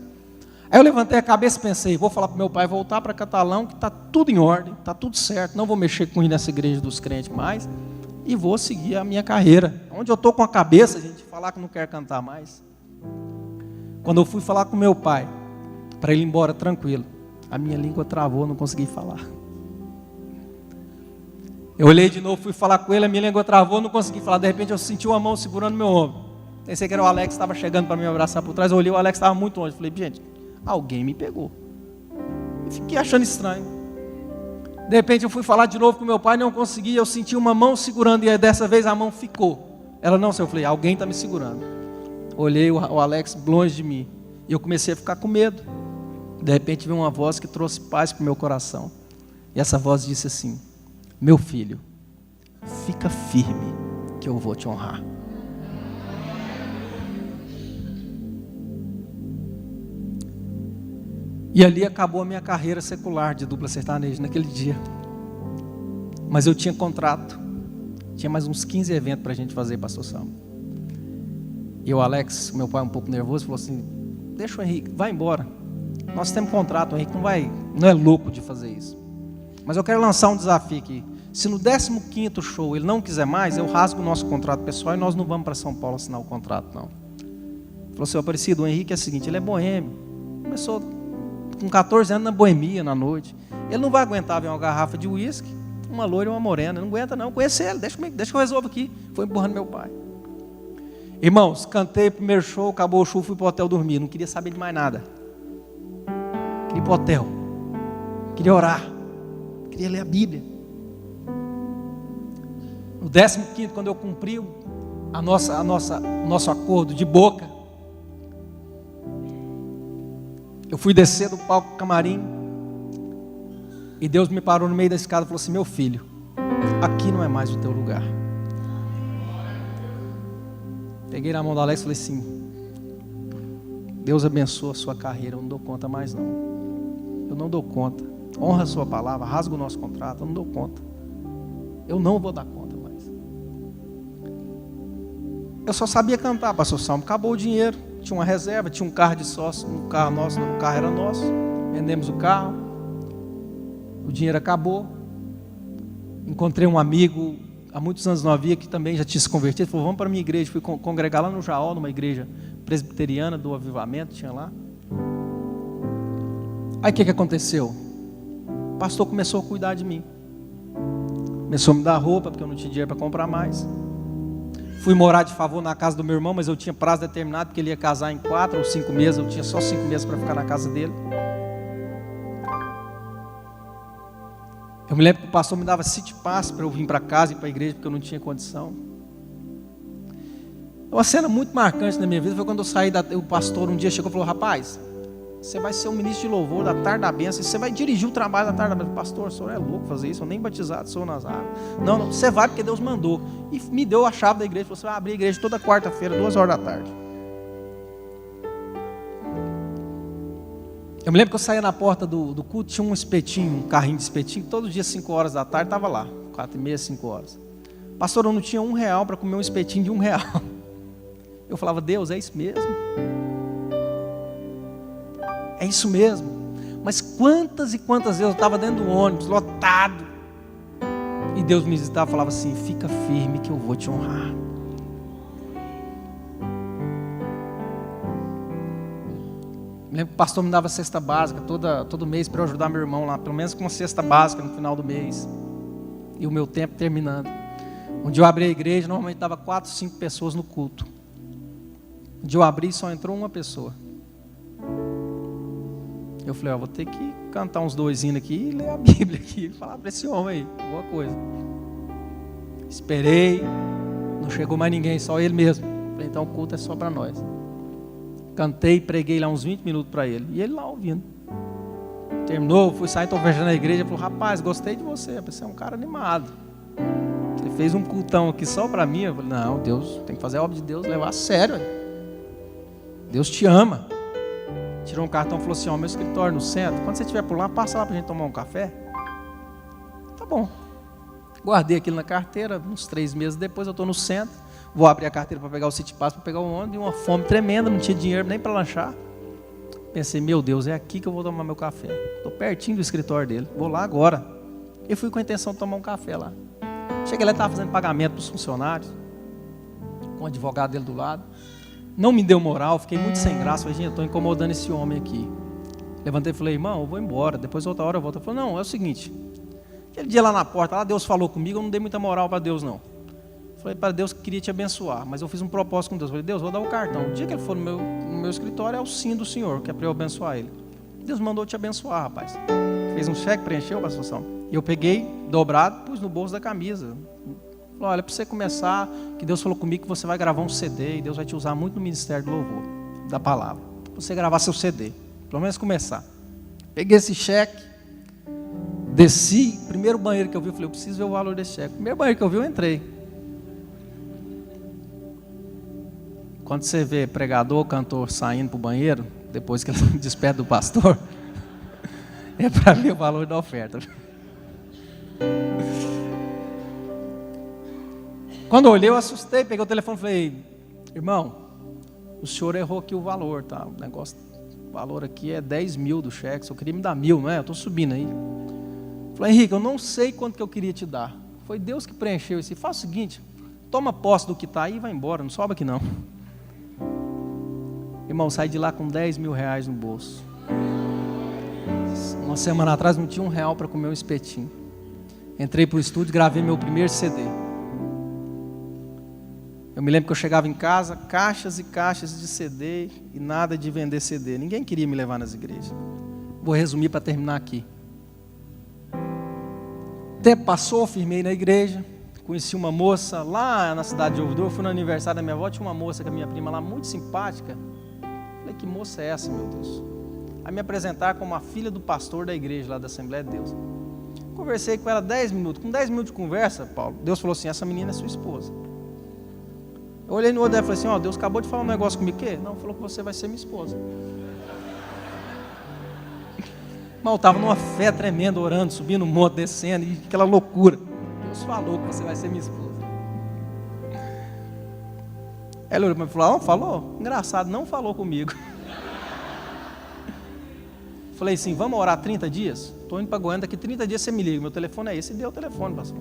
Aí eu levantei a cabeça e pensei: vou falar para meu pai voltar para Catalão, que está tudo em ordem, está tudo certo, não vou mexer com ele nessa igreja dos crentes mais. e vou seguir a minha carreira. Onde eu estou com a cabeça, gente, falar que não quero cantar mais. Quando eu fui falar com meu pai, para ele ir embora tranquilo, a minha língua travou, não consegui falar. Eu olhei de novo, fui falar com ele, a minha língua travou, não consegui falar. De repente eu senti uma mão segurando meu ombro. Pensei que era o Alex que estava chegando para me abraçar por trás. Eu olhei, o Alex estava muito longe. Falei, gente, alguém me pegou. E fiquei achando estranho. De repente eu fui falar de novo com meu pai, não consegui. Eu senti uma mão segurando e dessa vez a mão ficou. Ela não saiu. Eu falei, alguém está me segurando. Olhei o Alex longe de mim. E eu comecei a ficar com medo. De repente veio uma voz que trouxe paz para o meu coração. E essa voz disse assim: meu filho, fica firme que eu vou te honrar. E ali acabou a minha carreira secular de dupla sertaneja naquele dia. Mas eu tinha contrato. Tinha mais uns 15 eventos para a gente fazer, pastor Samuel. E o Alex, meu pai um pouco nervoso, falou assim: deixa o Henrique, vai embora. Nós temos contrato, o Henrique não é louco de fazer isso. Mas eu quero lançar um desafio aqui. Se no 15º show ele não quiser mais, eu rasgo o nosso contrato pessoal e nós não vamos para São Paulo assinar o contrato, não. Ele falou assim: Aparecido, o Henrique é o seguinte, ele é boêmio. Começou com 14 anos na boemia, na noite. Ele não vai aguentar ver uma garrafa de uísque, uma loira e uma morena. Não aguenta não, conhece ele, deixa que eu resolvo aqui. Foi empurrando meu pai. Irmãos, cantei o primeiro show, acabou o show, fui para o hotel dormir. Não queria saber de mais nada. Queria ir para o hotel. Queria orar. Queria ler a Bíblia. No 15º, quando eu cumpri o nosso acordo de boca, eu fui descer do palco camarim e Deus me parou no meio da escada e falou assim: meu filho, aqui não é mais o teu lugar. Peguei na mão do Alex e falei assim: Deus abençoa a sua carreira, eu não dou conta mais não. Eu não dou conta. Honra a sua palavra, rasga o nosso contrato, eu não dou conta. Eu não vou dar conta mais. Eu só sabia cantar, pastor Salmo. Acabou o dinheiro, tinha uma reserva, tinha um carro de sócio, um carro nosso, o carro era nosso. Vendemos o carro, o dinheiro acabou. Encontrei um amigo, há muitos anos não havia, que também já tinha se convertido. Falou: vamos para a minha igreja. Fui congregar lá no Jaó, numa igreja presbiteriana do Avivamento, tinha lá. Aí o que aconteceu? O pastor começou a cuidar de mim. Começou a me dar roupa, porque eu não tinha dinheiro para comprar mais. Fui morar de favor na casa do meu irmão, mas eu tinha prazo determinado, porque ele ia casar em 4 ou 5 meses. Eu tinha só 5 meses para ficar na casa dele. Eu me lembro que o pastor me dava city pass para eu vir para casa e para a igreja, porque eu não tinha condição. Uma cena muito marcante na minha vida foi quando eu saí, o pastor um dia chegou e falou: rapaz, você vai ser o ministro de louvor da tarde da bênção, você vai dirigir o trabalho da tarde da bênção. Pastor, o senhor é louco fazer isso, eu nem batizado sou nas águas. Não, você vai porque Deus mandou. E me deu a chave da igreja, falou: você vai abrir a igreja toda quarta-feira, 2 horas da tarde. Eu me lembro que eu saía na porta do culto, tinha um espetinho, um carrinho de espetinho, todo dia 5 horas da tarde, estava lá, 4h30, 5 horas. Pastor, eu não tinha R$1 para comer um espetinho de R$1. Eu falava: Deus, é isso mesmo? É isso mesmo. Mas quantas e quantas vezes eu estava dentro do ônibus, lotado, e Deus me visitava e falava assim: fica firme que eu vou te honrar. Me lembro que o pastor me dava cesta básica todo mês para eu ajudar meu irmão lá, pelo menos com uma cesta básica no final do mês. E o meu tempo terminando. Um dia eu abri a igreja, normalmente dava 4, 5 pessoas no culto. Um dia eu abri e só entrou uma pessoa. Eu falei: vou ter que cantar uns 2 hinos aqui e ler a Bíblia aqui, falar para esse homem aí, alguma coisa. Esperei, não chegou mais ninguém, só ele mesmo. Falei: então o culto é só para nós. Cantei, preguei lá uns 20 minutos para ele, e ele lá ouvindo. Terminou, fui sair, estou fechando a igreja, ele falou: rapaz, gostei de você, você é um cara animado. Você fez um cultão aqui só para mim. Eu falei: não, Deus, tem que fazer a obra de Deus, levar a sério. Deus te ama. Tirou um cartão e falou assim: meu escritório no centro, quando você estiver por lá, passa lá para a gente tomar um café. Tá bom. Guardei aquilo na carteira, uns 3 meses depois eu estou no centro, vou abrir a carteira para pegar o city pass, para pegar o ônibus, e uma fome tremenda, não tinha dinheiro nem para lanchar. Pensei: meu Deus, é aqui que eu vou tomar meu café. Estou pertinho do escritório dele, vou lá agora. Eu fui com a intenção de tomar um café lá. Cheguei lá, ele estava fazendo pagamento para os funcionários, com o advogado dele do lado. Não me deu moral, fiquei muito sem graça. Falei, gente, eu estou incomodando esse homem aqui. Levantei e falei, irmão, eu vou embora, depois outra hora eu volto. Ele falou, não, é o seguinte, aquele dia lá na porta, lá Deus falou comigo, eu não dei muita moral para Deus não. Falei para Deus que queria te abençoar, mas eu fiz um propósito com Deus. Falei, Deus, vou dar o cartão. O dia que ele for no meu escritório, é o sim do Senhor, que é para eu abençoar ele. Deus mandou te abençoar, rapaz. Fez um cheque, preencheu, pastor Sal. E eu peguei, dobrado, pus no bolso da camisa. Falei, olha, para você começar, que Deus falou comigo que você vai gravar um CD, e Deus vai te usar muito no ministério do louvor, da palavra. Para você gravar seu CD, pelo menos começar. Peguei esse cheque, desci, primeiro banheiro que eu vi, eu falei, eu preciso ver o valor desse cheque. Primeiro banheiro que eu vi, eu entrei. Quando você vê pregador, cantor saindo para o banheiro, depois que ele despede do pastor, é para ver o valor da oferta. Quando eu olhei, eu assustei, peguei o telefone e falei, irmão, o senhor errou aqui o valor, tá? O valor aqui é 10 mil do cheque, eu queria me dar 1.000, não é? Eu estou subindo aí. Falei, Henrique, eu não sei quanto que eu queria te dar. Foi Deus que preencheu isso. Faz o seguinte, toma posse do que está aí e vai embora, não sobe aqui não. Irmão, saí de lá com 10 mil reais no bolso. Uma semana atrás não tinha R$1 para comer um espetinho. Entrei para o estúdio e gravei meu primeiro CD. Eu me lembro que eu chegava em casa, caixas e caixas de CD e nada de vender CD. Ninguém queria me levar nas igrejas. Vou resumir para terminar aqui. O tempo passou, firmei na igreja. Conheci uma moça lá na cidade de Ouvidor. Fui no aniversário da minha avó, tinha uma moça com a minha prima lá, muito simpática. Falei, que moça é essa, meu Deus? A me apresentar como a filha do pastor da igreja lá da Assembleia de Deus. Conversei com ela 10 minutos. Com 10 minutos de conversa, Paulo, Deus falou assim, essa menina é sua esposa. Eu olhei no olho dela e falei assim, ó, Deus acabou de falar um negócio comigo. O quê? Não, falou que você vai ser minha esposa. Mas eu estava numa fé tremenda, orando, subindo um monte, descendo, e aquela loucura. Deus falou que você vai ser minha esposa. Ela olhou para mim e falou, falou? Engraçado, não falou comigo. Falei assim, vamos orar 30 dias? Estou indo para Goiânia, daqui 30 dias você me liga, meu telefone é esse. E deu o telefone, pastor.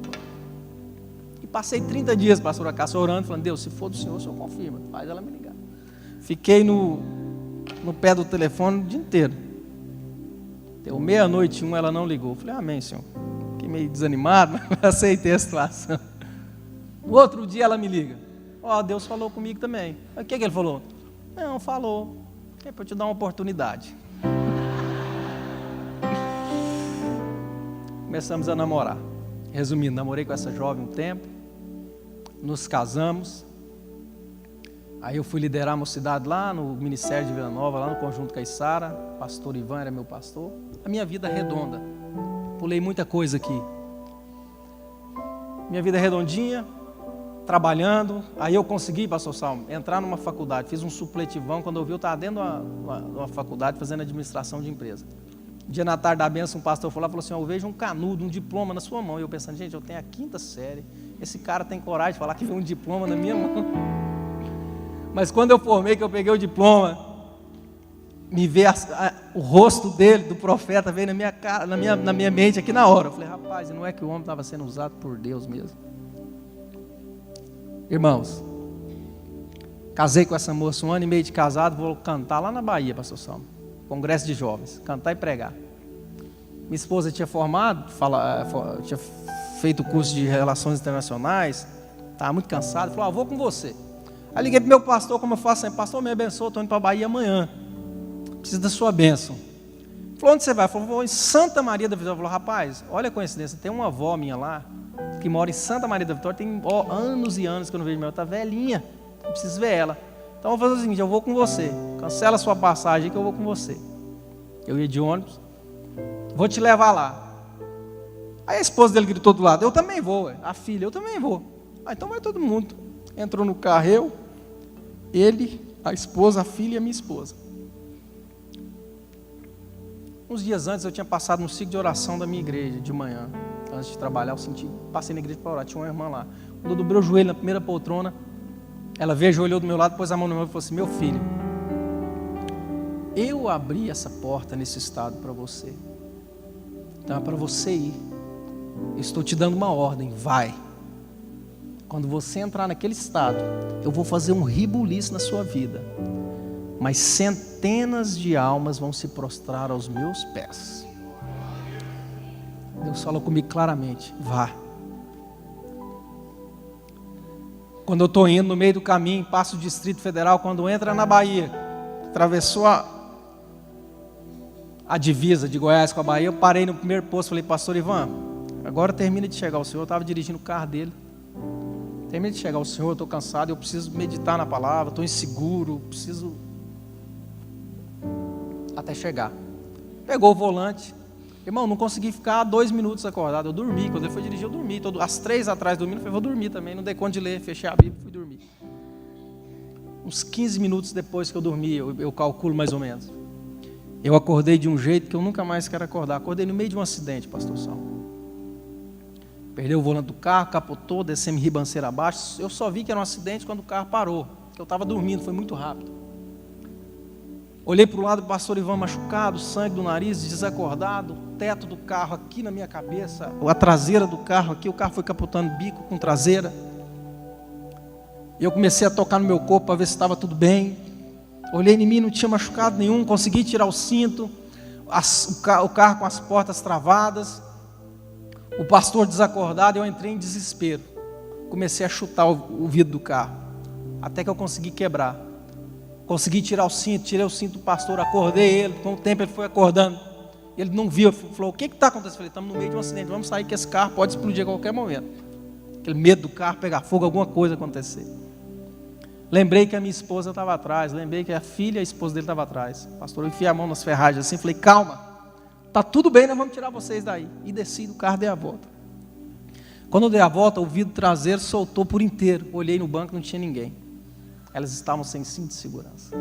E passei 30 dias, pastor Acácio, orando, falando, Deus, se for do Senhor, o Senhor confirma, faz ela me ligar. Fiquei no pé do telefone o dia inteiro. Deu 00:01, ela não ligou. Falei, amém, Senhor. Fiquei meio desanimado, mas aceitei a situação. No outro dia ela me liga. Deus falou comigo também. O que ele falou? Não, falou. É para eu te dar uma oportunidade. Começamos a namorar. Resumindo, namorei com essa jovem um tempo. Nos casamos. Aí eu fui liderar a mocidade lá no Ministério de Vila Nova, lá no Conjunto Caiçara. Pastor Ivan era meu pastor. A minha vida é redonda. Pulei muita coisa aqui. Minha vida é redondinha, trabalhando. Aí eu consegui, pastor Salmo, entrar numa faculdade. Fiz um supletivão. Quando eu vi, eu estava dentro de uma faculdade fazendo administração de empresa. Um dia na tarde da bênção, um pastor falou assim, eu vejo um canudo, um diploma na sua mão. E eu pensando, gente, eu tenho a 5ª série. Esse cara tem coragem de falar que veio um diploma na minha mão. Mas quando eu formei, que eu peguei o diploma, me vê o rosto dele, do profeta, veio na minha cara, na minha mente aqui na hora. Eu falei, rapaz, não é que o homem estava sendo usado por Deus mesmo? Irmãos, casei com essa moça 1 ano e meio de casado, vou cantar lá na Bahia, pastor Salmo, congresso de jovens, cantar e pregar. Minha esposa tinha formado, tinha feito curso de relações internacionais, estava muito cansada, falou, vou com você. Aí liguei para o meu pastor, como eu faço sempre, pastor, me abençoa, estou indo para a Bahia amanhã, preciso da sua bênção. Falou, onde você vai? Falou, vou em Santa Maria da Vitória. Falou, rapaz, olha a coincidência, tem uma avó minha lá, que mora em Santa Maria da Vitória, tem anos e anos que eu não vejo minha, está velhinha, eu preciso ver ela. Então eu vou fazer o seguinte, eu vou com você, cancela a sua passagem que eu vou com você. Eu ia de ônibus, vou te levar lá. Aí a esposa dele gritou do lado, eu também vou, a filha, eu também vou. Então vai todo mundo. Entrou no carro, ele, a esposa, a filha e a minha esposa. Uns dias antes eu tinha passado no ciclo de oração da minha igreja, de manhã. Antes de trabalhar, passei na igreja para orar, tinha uma irmã lá. Quando eu dobrei o joelho na primeira poltrona, ela veio, olhou do meu lado, pôs a mão no meu e falou assim, meu filho, eu abri essa porta nesse estado para você. Então é para você ir. Eu estou te dando uma ordem, vai. Quando você entrar naquele estado, eu vou fazer um rebuliço na sua vida, mas centenas de almas vão se prostrar aos meus pés. Deus falou comigo claramente: vá. Quando eu estou indo no meio do caminho, passo o Distrito Federal, quando entra na Bahia, atravessou a divisa de Goiás com a Bahia, eu parei no primeiro posto, falei: pastor Ivan, agora termina de chegar o senhor. Eu estava dirigindo o carro dele. Termina de chegar o senhor, eu estou cansado, eu preciso meditar na palavra, estou inseguro, preciso até chegar. Pegou o volante. Irmão, não consegui ficar 2 minutos acordado, eu dormi. Quando ele foi dirigir, eu dormi. Às 3 atrás dormindo, eu falei: vou dormir também. Não dei conta de ler, fechei a Bíblia e fui dormir. Uns 15 minutos depois que eu dormi, eu calculo mais ou menos, eu acordei de um jeito que eu nunca mais quero acordar. Acordei no meio de um acidente, pastor Sal. Perdeu o volante do carro, capotou, descemos ribanceira abaixo. Eu só vi que era um acidente quando o carro parou, porque eu estava dormindo, foi muito rápido. Olhei para o lado do pastor Ivan machucado, sangue do nariz, desacordado, o teto do carro aqui na minha cabeça, a traseira do carro aqui, o carro foi capotando bico com traseira. E eu comecei a tocar no meu corpo para ver se estava tudo bem. Olhei em mim, não tinha machucado nenhum, consegui tirar o cinto, o carro com as portas travadas, o pastor desacordado. Eu entrei em desespero, comecei a chutar o vidro do carro, até que eu consegui quebrar. Consegui tirar o cinto, tirei o cinto do pastor, acordei ele. Com o tempo ele foi acordando, ele não viu, falou: o que está acontecendo? Eu falei: estamos no meio de um acidente, vamos sair que esse carro pode explodir a qualquer momento. Aquele medo do carro pegar fogo, alguma coisa acontecer. Lembrei que a minha esposa estava atrás, lembrei que a filha e a esposa dele estavam atrás. Pastor, eu enfiei a mão nas ferragens assim, falei: calma, está tudo bem, nós vamos tirar vocês daí. E desci do carro, dei a volta. Quando eu dei a volta, o vidro traseiro soltou por inteiro. Olhei no banco, não tinha ninguém. Elas estavam sem cinto de segurança.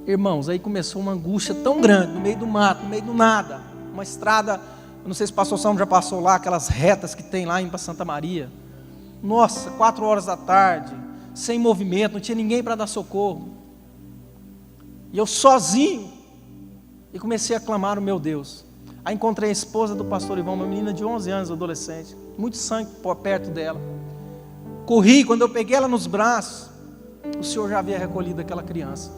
Irmãos, aí começou uma angústia tão grande, no meio do mato, no meio do nada. Uma estrada, eu não sei se o pastor Salmo já passou lá, aquelas retas que tem lá em Santa Maria. Nossa, 4 horas da tarde, sem movimento, não tinha ninguém para dar socorro. E eu sozinho, e comecei a clamar o meu Deus. Aí encontrei a esposa do pastor Ivan, uma menina de 11 anos, adolescente, muito sangue perto dela. Corri, quando eu peguei ela nos braços, o Senhor já havia recolhido aquela criança,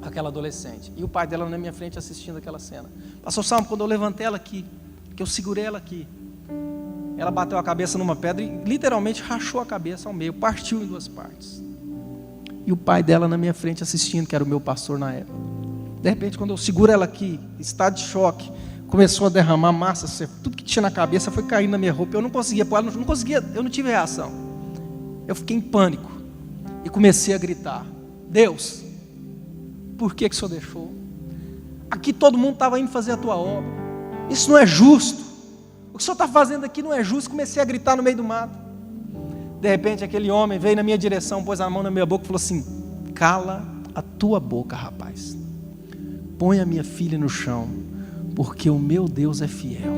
aquela adolescente, e o pai dela na minha frente assistindo aquela cena. Pastor Salmo, quando eu levantei ela aqui, que eu segurei ela aqui, ela bateu a cabeça numa pedra e literalmente rachou a cabeça ao meio, partiu em 2 partes. E o pai dela na minha frente assistindo, que era o meu pastor na época. De repente, quando eu seguro ela aqui, estado de choque, começou a derramar massa, tudo que tinha na cabeça foi caindo na minha roupa. Eu não conseguia pôr ela, não conseguia, eu não tive reação. Eu fiquei em pânico. E comecei a gritar: Deus, por que o Senhor deixou? Aqui todo mundo estava indo fazer a tua obra. Isso não é justo. O que o Senhor está fazendo aqui não é justo. Comecei a gritar no meio do mato. De repente aquele homem veio na minha direção, pôs a mão na minha boca e falou assim: cala a tua boca, rapaz. Põe a minha filha no chão, porque o meu Deus é fiel.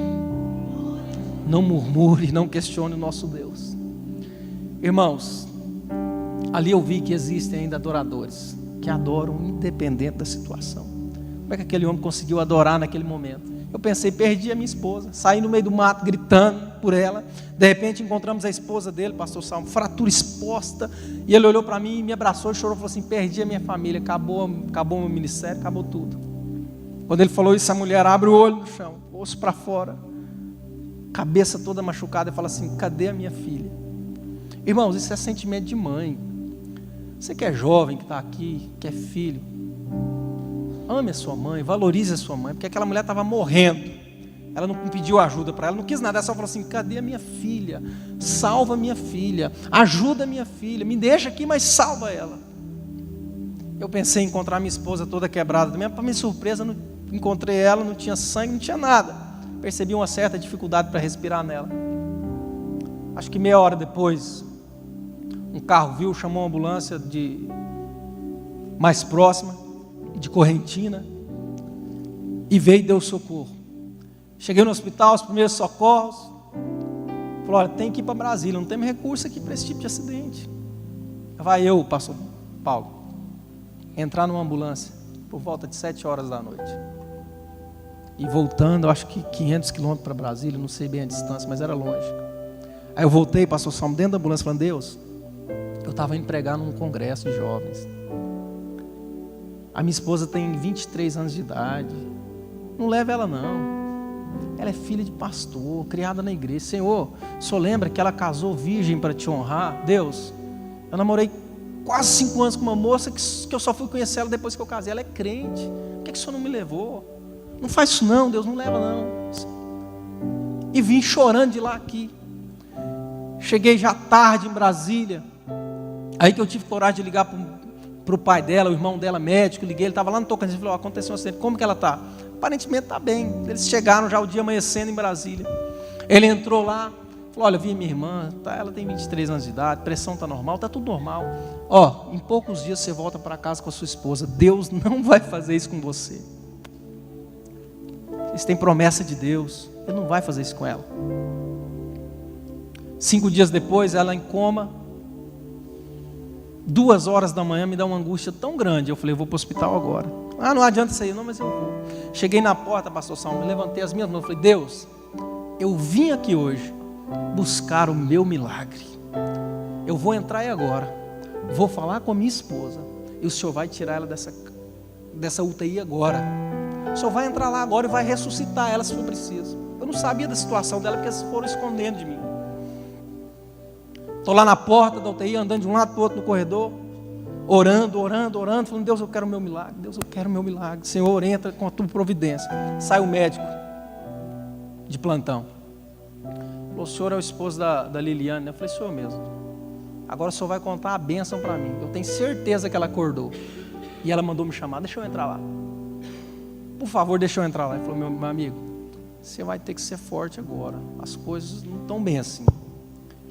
Não murmure, não questione o nosso Deus. Irmãos, ali eu vi que existem ainda adoradores que adoram independente da situação. Como é que aquele homem conseguiu adorar naquele momento? Eu pensei: perdi a minha esposa, saí no meio do mato gritando por ela. De repente encontramos a esposa dele, pastor Salmo, fratura exposta, e ele olhou para mim e me abraçou e chorou, falou assim: perdi a minha família, acabou o meu ministério, acabou tudo. Quando ele falou isso, a mulher abre o olho no chão, osso para fora, cabeça toda machucada, e fala assim: cadê a minha filha? Irmãos, isso é sentimento de mãe. Você que é jovem, que está aqui, que é filho, ame a sua mãe, valorize a sua mãe, porque aquela mulher estava morrendo. Ela não pediu ajuda para ela, não quis nada, ela só falou assim: cadê a minha filha? Salva a minha filha, ajuda a minha filha, me deixa aqui, mas salva ela. Eu pensei em encontrar minha esposa toda quebrada também, para minha surpresa, não encontrei ela, não tinha sangue, não tinha nada. Percebi uma certa dificuldade para respirar nela. Acho que meia hora depois, um carro viu, chamou uma ambulância mais próxima, de Correntina, e veio e deu socorro. Cheguei no hospital, os primeiros socorros. Falou: olha, tem que ir para Brasília, não temos recurso aqui para esse tipo de acidente. Vai eu, pastor Paulo, entrar numa ambulância por volta de 7 horas da noite. E voltando, acho que 500 quilômetros para Brasília, não sei bem a distância, mas era longe. Aí eu voltei, pastor Salmo, dentro da ambulância, falando: Deus, eu estava indo pregar num congresso de jovens. A minha esposa tem 23 anos de idade. Não leva ela não. Ela é filha de pastor, criada na igreja. Senhor, o senhor lembra que ela casou virgem para te honrar? Deus, eu namorei quase 5 anos com uma moça que eu só fui conhecer ela depois que eu casei. Ela é crente. Por que o senhor não me levou? Não faz isso não, Deus, não leva não. E vim chorando de lá aqui. Cheguei já tarde em Brasília. Aí que eu tive coragem de ligar para o pai dela, o irmão dela, médico. Liguei, ele estava lá no Tocantins. Ele falou: aconteceu um acidente. Como que ela está? Aparentemente está bem. Eles chegaram já o dia amanhecendo em Brasília. Ele entrou lá, falou: olha, vi minha irmã, tá, ela tem 23 anos de idade, pressão está normal, está tudo normal. Ó, em poucos dias você volta para casa com a sua esposa. Deus não vai fazer isso com você. Vocês têm promessa de Deus, Ele não vai fazer isso com ela. 5 dias depois, ela em coma. 2 horas da manhã, me dá uma angústia tão grande. Eu falei: eu vou para o hospital agora. Ah, não adianta sair não, mas eu vou. Cheguei na porta, pastor Salmo, me levantei as minhas mãos, falei: Deus, eu vim aqui hoje buscar o meu milagre. Eu vou entrar aí agora, vou falar com a minha esposa, e o Senhor vai tirar ela dessa UTI agora. O Senhor vai entrar lá agora e vai ressuscitar ela se for preciso. Eu não sabia da situação dela, porque eles foram escondendo de mim. Estou lá na porta da UTI, andando de um lado para o outro no corredor, orando, falando: Deus, eu quero o meu milagre, Deus, eu quero o meu milagre. Senhor, entra com a tua providência. Sai o médico de plantão. Falou: o senhor é o esposo da Liliane. Eu falei: senhor mesmo. Agora o senhor vai contar a bênção para mim. Eu tenho certeza que ela acordou. E ela mandou me chamar: deixa eu entrar lá. Por favor, deixa eu entrar lá. Ele falou: meu amigo, você vai ter que ser forte agora. As coisas não estão bem assim.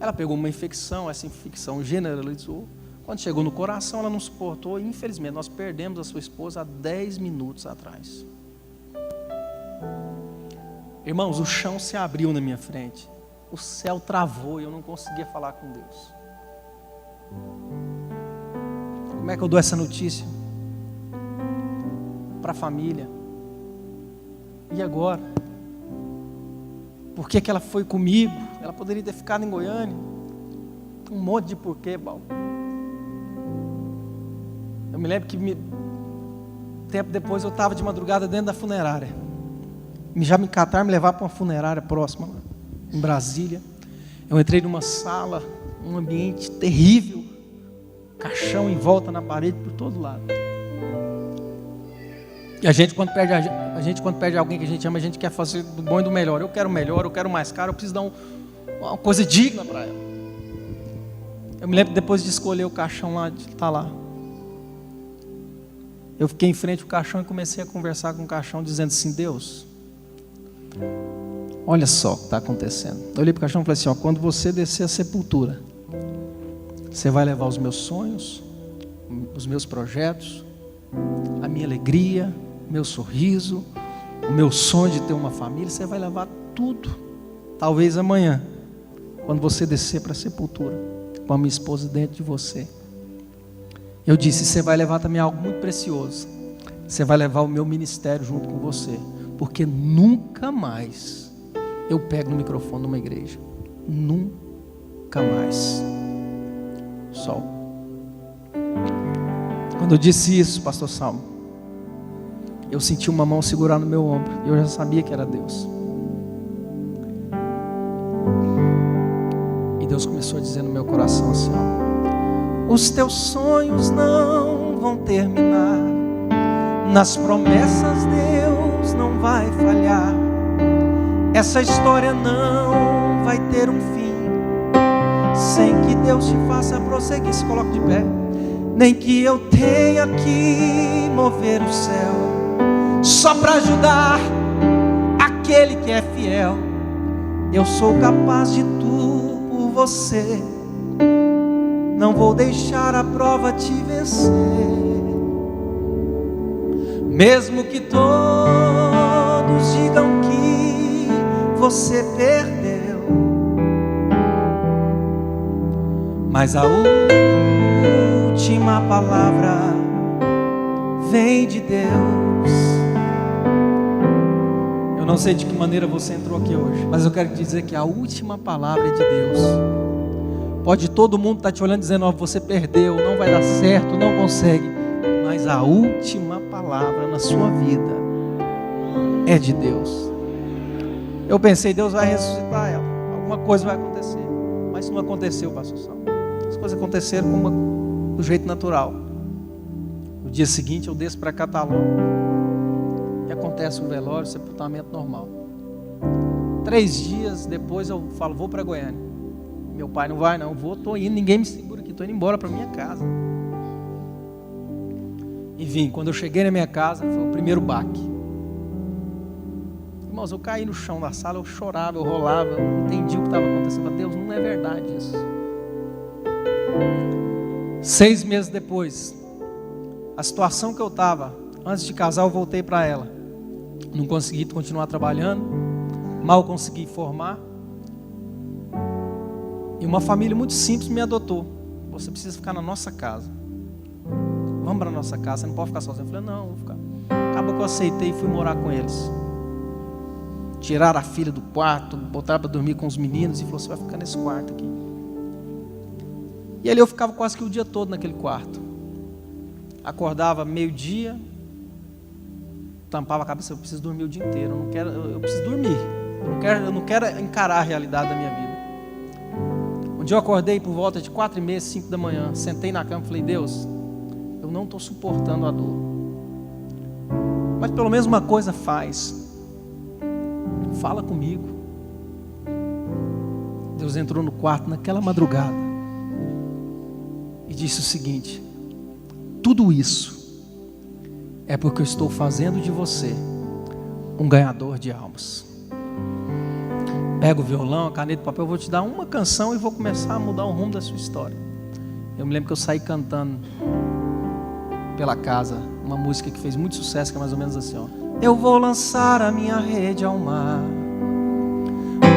Ela pegou uma infecção, essa infecção generalizou. Quando chegou no coração, ela não suportou. E infelizmente, nós perdemos a sua esposa há 10 minutos atrás. Irmãos, o chão se abriu na minha frente. O céu travou e eu não conseguia falar com Deus. Como é que eu dou essa notícia para a família? E agora? Por que ela foi comigo? Ela poderia ter ficado em Goiânia. Um monte de porquê, Paulo. Eu me lembro que tempo depois eu estava de madrugada dentro da funerária. Já me cataram, me levar para uma funerária próxima, lá, em Brasília. Eu entrei numa sala, um ambiente terrível, caixão em volta na parede por todo lado. E a gente quando perde alguém que a gente ama, a gente quer fazer do bom e do melhor. Eu quero melhor, eu quero mais caro, eu preciso dar uma coisa digna para ela. Eu me lembro depois de escolher o caixão lá, de estar lá. Eu fiquei em frente ao caixão e comecei a conversar com o caixão, dizendo assim: Deus, olha só o que está acontecendo. Eu olhei para o caixão e falei assim: ó, quando você descer a sepultura, você vai levar os meus sonhos, os meus projetos, a minha alegria, meu sorriso, o meu sonho de ter uma família. Você vai levar tudo. Talvez amanhã, quando você descer para a sepultura, com a minha esposa dentro de você, eu disse: você vai levar também algo muito precioso. Você vai levar o meu ministério junto com você, porque nunca mais eu pego no microfone numa igreja. Nunca mais. Sol. Quando eu disse isso, pastor Salmo, eu senti uma mão segurar no meu ombro, e eu já sabia que era Deus. E Deus começou a dizer no meu coração assim: ó, os teus sonhos não vão terminar, nas promessas Deus não vai falhar, essa história não vai ter um fim, sem que Deus te faça prosseguir. Se coloque de pé. Nem que eu tenha que mover o céu, só para ajudar aquele que é fiel. Eu sou capaz de tudo por você, não vou deixar a prova te vencer. Mesmo que todos digam que você perdeu, mas a última palavra vem de Deus. Eu não sei de que maneira você entrou aqui hoje, mas eu quero te dizer que a última palavra é de Deus. Pode todo mundo estar te olhando dizendo, ó, você perdeu, não vai dar certo, não consegue. Mas a última palavra na sua vida é de Deus. Eu pensei, Deus vai ressuscitar ela, alguma coisa vai acontecer. Mas isso não aconteceu, pastor Sal. As coisas aconteceram do jeito natural. No dia seguinte eu desço para Catalão e acontece o velório, o sepultamento normal. 3 dias depois eu falo, vou para Goiânia. Meu pai, não vai não, estou indo, ninguém me segura aqui, estou indo embora para minha casa. E vim, quando eu cheguei na minha casa, foi o primeiro baque. Irmãos, eu caí no chão da sala, eu chorava, eu rolava, eu não entendi o que estava acontecendo. Deus, não é verdade isso. 6 meses depois, a situação que eu estava, antes de casar eu voltei para ela. Não consegui continuar trabalhando, mal consegui formar. E uma família muito simples me adotou. Você precisa ficar na nossa casa. Vamos para a nossa casa, você não pode ficar sozinho. Eu falei, não, vou ficar. Acabou que eu aceitei e fui morar com eles. Tiraram a filha do quarto, botaram para dormir com os meninos e falou, você vai ficar nesse quarto aqui. E ali eu ficava quase que o dia todo naquele quarto. Acordava meio-dia, tampava a cabeça, eu preciso dormir o dia inteiro, eu preciso dormir. Eu não quero encarar a realidade da minha vida. Um dia eu acordei por volta de 4h30, 5 da manhã, sentei na cama e falei, Deus, eu não estou suportando a dor. Mas pelo menos uma coisa faz. Fala comigo. Deus entrou no quarto naquela madrugada e disse o seguinte: tudo isso é porque eu estou fazendo de você um ganhador de almas. Pega o violão, a caneta e o papel, eu vou te dar uma canção e vou começar a mudar o rumo da sua história. Eu me lembro que eu saí cantando pela casa uma música que fez muito sucesso, que é mais ou menos assim, ó. Eu vou lançar a minha rede ao mar,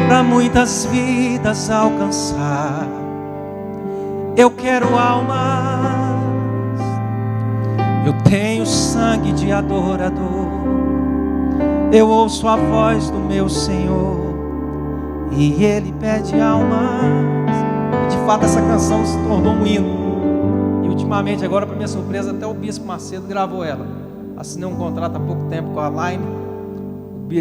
para muitas vidas alcançar. Eu quero almas, eu tenho sangue de adorador. Eu ouço a voz do meu Senhor e Ele pede almas. E de fato essa canção se tornou um hino. E ultimamente, agora para minha surpresa, até o Bispo Macedo gravou ela. Assinei um contrato há pouco tempo com a Line.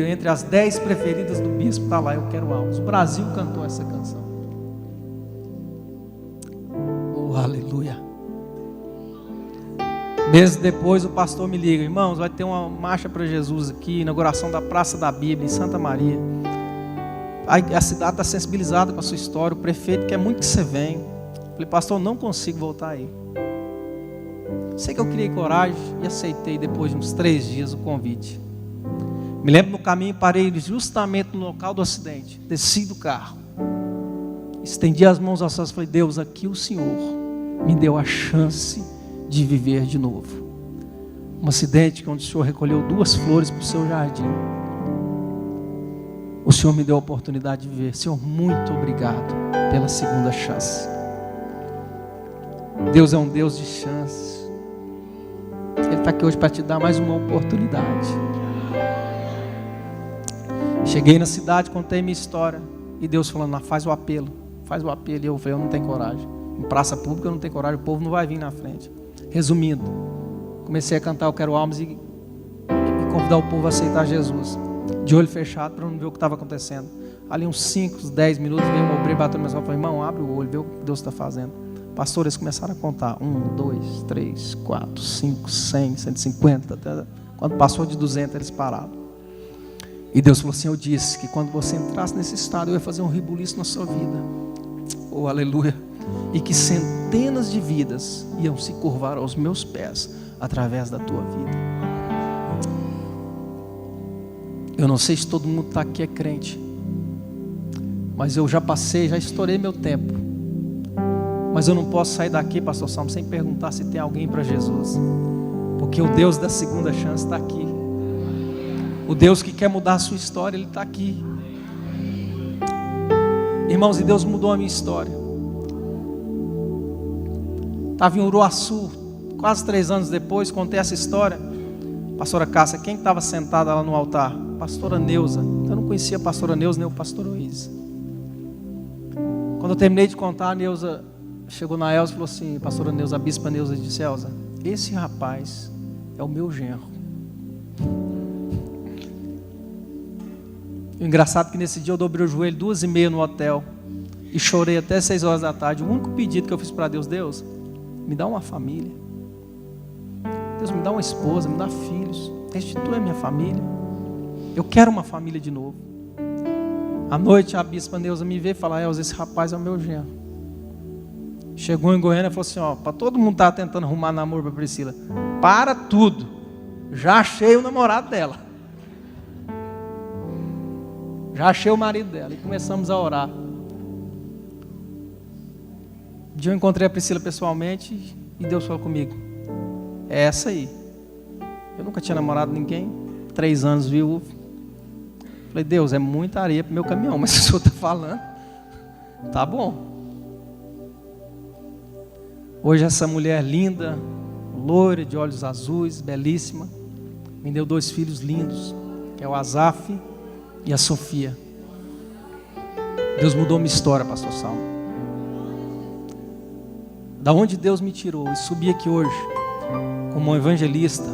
Entre as 10 preferidas do Bispo está lá, eu quero almas. O Brasil cantou essa canção. Oh, aleluia. Meses depois o pastor me liga: irmãos, vai ter uma marcha para Jesus aqui, inauguração da Praça da Bíblia em Santa Maria. A cidade está sensibilizada com a sua história, o prefeito quer muito que você venha. Falei, pastor, não consigo voltar aí. Sei que eu criei coragem e aceitei depois de uns 3 dias o convite. Me lembro no caminho, parei justamente no local do acidente, desci do carro, estendi as mãos aos céus e falei, Deus, aqui o Senhor me deu a chance de viver de novo. Um acidente onde o Senhor recolheu 2 flores para o seu jardim. O Senhor me deu a oportunidade de viver. Senhor, muito obrigado pela segunda chance. Deus é um Deus de chances. Ele está aqui hoje para te dar mais uma oportunidade. Cheguei na cidade, contei minha história e Deus falando, faz o apelo. E eu falei, eu não tenho coragem. Em praça pública eu não tenho coragem, o povo não vai vir na frente. Resumindo, comecei a cantar Eu Quero Almas e convidar o povo a aceitar Jesus, de olho fechado, para não ver o que estava acontecendo. Ali uns 5, 10 minutos, veio um obreiro batendo no meu colo e falou, irmão, abre o olho, vê o que Deus está fazendo. Pastor, eles começaram a contar, 1, 2, 3, 4, 5, 100, 150, até quando passou de 200 eles pararam. E Deus falou assim, eu disse que quando você entrasse nesse estado, eu ia fazer um rebuliço na sua vida. Oh, aleluia. E que centenas de vidas iam se curvar aos meus pés através da tua vida. Eu não sei se todo mundo está aqui é crente, mas eu já passei, já estourei meu tempo. Mas eu não posso sair daqui, pastor Salmo, sem perguntar se tem alguém para Jesus. Porque o Deus da segunda chance está aqui. O Deus que quer mudar a sua história, Ele está aqui. Irmãos, e Deus mudou a minha história. Estava em Uruaçu, quase 3 anos depois, contei essa história. Pastora Cássia, quem estava sentada lá no altar? pastora Neuza. Eu não conhecia a pastora Neuza nem o pastor Luiz. Quando eu terminei de contar, a Neuza chegou na Elza e falou assim: pastora Neuza, a bispa Neuza disse: Elza, esse rapaz é o meu genro. O engraçado é que nesse dia eu dobrei o joelho 2h30 no hotel e chorei até 6 horas da tarde. O único pedido que eu fiz para Deus: Deus, me dá uma família. Deus, me dá uma esposa, me dá filhos. Restitui a minha família. Eu quero uma família de novo. À noite a bispa Neuza me vê e fala: Elza, esse rapaz é o meu genro. Chegou em Goiânia e falou assim: ó, para todo mundo estar tentando arrumar namoro para Priscila, para tudo, já achei o namorado dela, já achei o marido dela. E começamos a orar. Um dia eu encontrei a Priscila pessoalmente e Deus falou comigo: é essa aí. Eu nunca tinha namorado ninguém, 3 anos viúvo. Falei: Deus, é muita areia para o meu caminhão, mas se o Senhor está falando, tá bom. Hoje essa mulher linda, loira, de olhos azuis, belíssima, me deu 2 filhos lindos, que é o Azaf e a Sofia. Deus mudou minha história, pastor Salmo. Da onde Deus me tirou e subi aqui hoje, como um evangelista,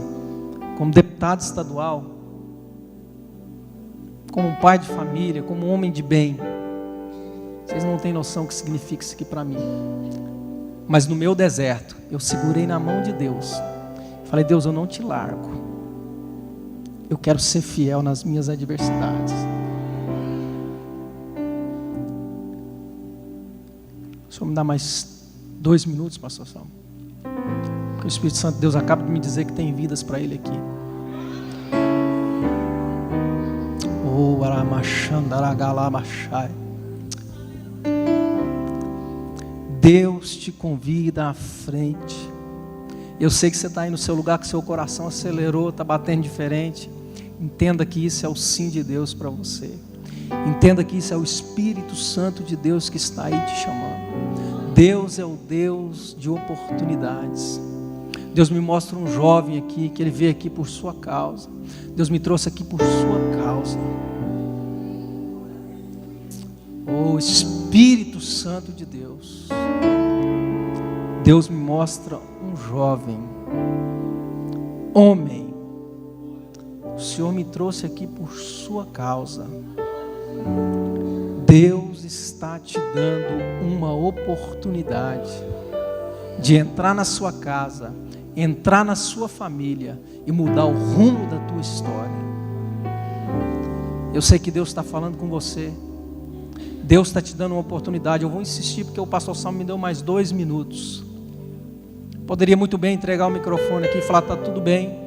como deputado estadual, como um pai de família, como um homem de bem. Vocês não têm noção do que significa isso aqui para mim. Mas no meu deserto, eu segurei na mão de Deus. Falei: Deus, eu não te largo. Eu quero ser fiel nas minhas adversidades. O Senhor me dá mais 2 minutos, pastor Salmo? Porque o Espírito Santo de Deus acaba de me dizer que tem vidas para Ele aqui. Oh, aramachandaragalabachai. Deus te convida à frente. Eu sei que você está aí no seu lugar, que seu coração acelerou, está batendo diferente. Entenda que isso é o sim de Deus para você. Entenda que isso é o Espírito Santo de Deus que está aí te chamando. Deus é o Deus de oportunidades. Deus me mostra um jovem aqui, que ele veio aqui por sua causa. Deus me trouxe aqui por sua causa. Oh, Espírito Santo de Deus. Deus me mostra um jovem, homem. O Senhor me trouxe aqui por sua causa. Deus está te dando uma oportunidade de entrar na sua casa, entrar na sua família e mudar o rumo da tua história. Eu sei que Deus está falando com você. Deus está te dando uma oportunidade. Eu vou insistir porque o pastor Salmo me deu mais 2 minutos. Poderia muito bem entregar o microfone aqui e falar: está tudo bem.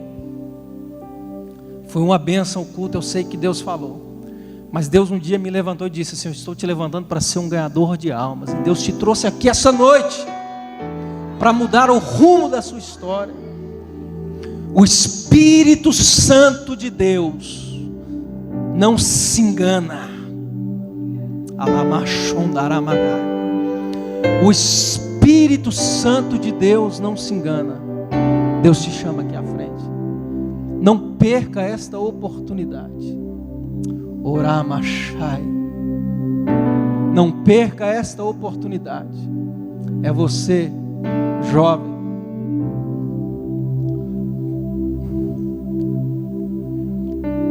Foi uma bênção o culto, eu sei que Deus falou. Mas Deus um dia me levantou e disse assim: eu estou te levantando para ser um ganhador de almas. E Deus te trouxe aqui essa noite para mudar o rumo da sua história. O Espírito Santo de Deus não se engana. O Espírito Santo de Deus não se engana. Deus te chama aqui à frente. Não perca esta oportunidade. Oramachai. Não perca esta oportunidade. É você, jovem.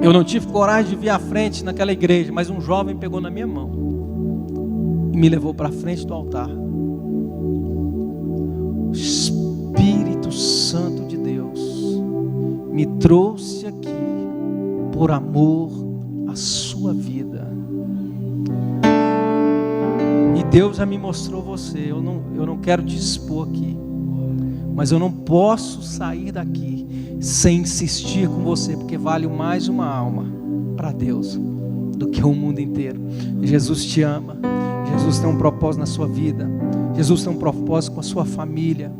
Eu não tive coragem de vir à frente naquela igreja, mas um jovem pegou na minha mão e me levou para a frente do altar. O Espírito Santo de Deus me trouxe aqui por amor à sua vida. E Deus já me mostrou você. Eu não quero te expor aqui, mas eu não posso sair daqui sem insistir com você, porque vale mais uma alma para Deus do que o mundo inteiro. Jesus te ama. Jesus tem um propósito na sua vida. Jesus tem um propósito com a sua família,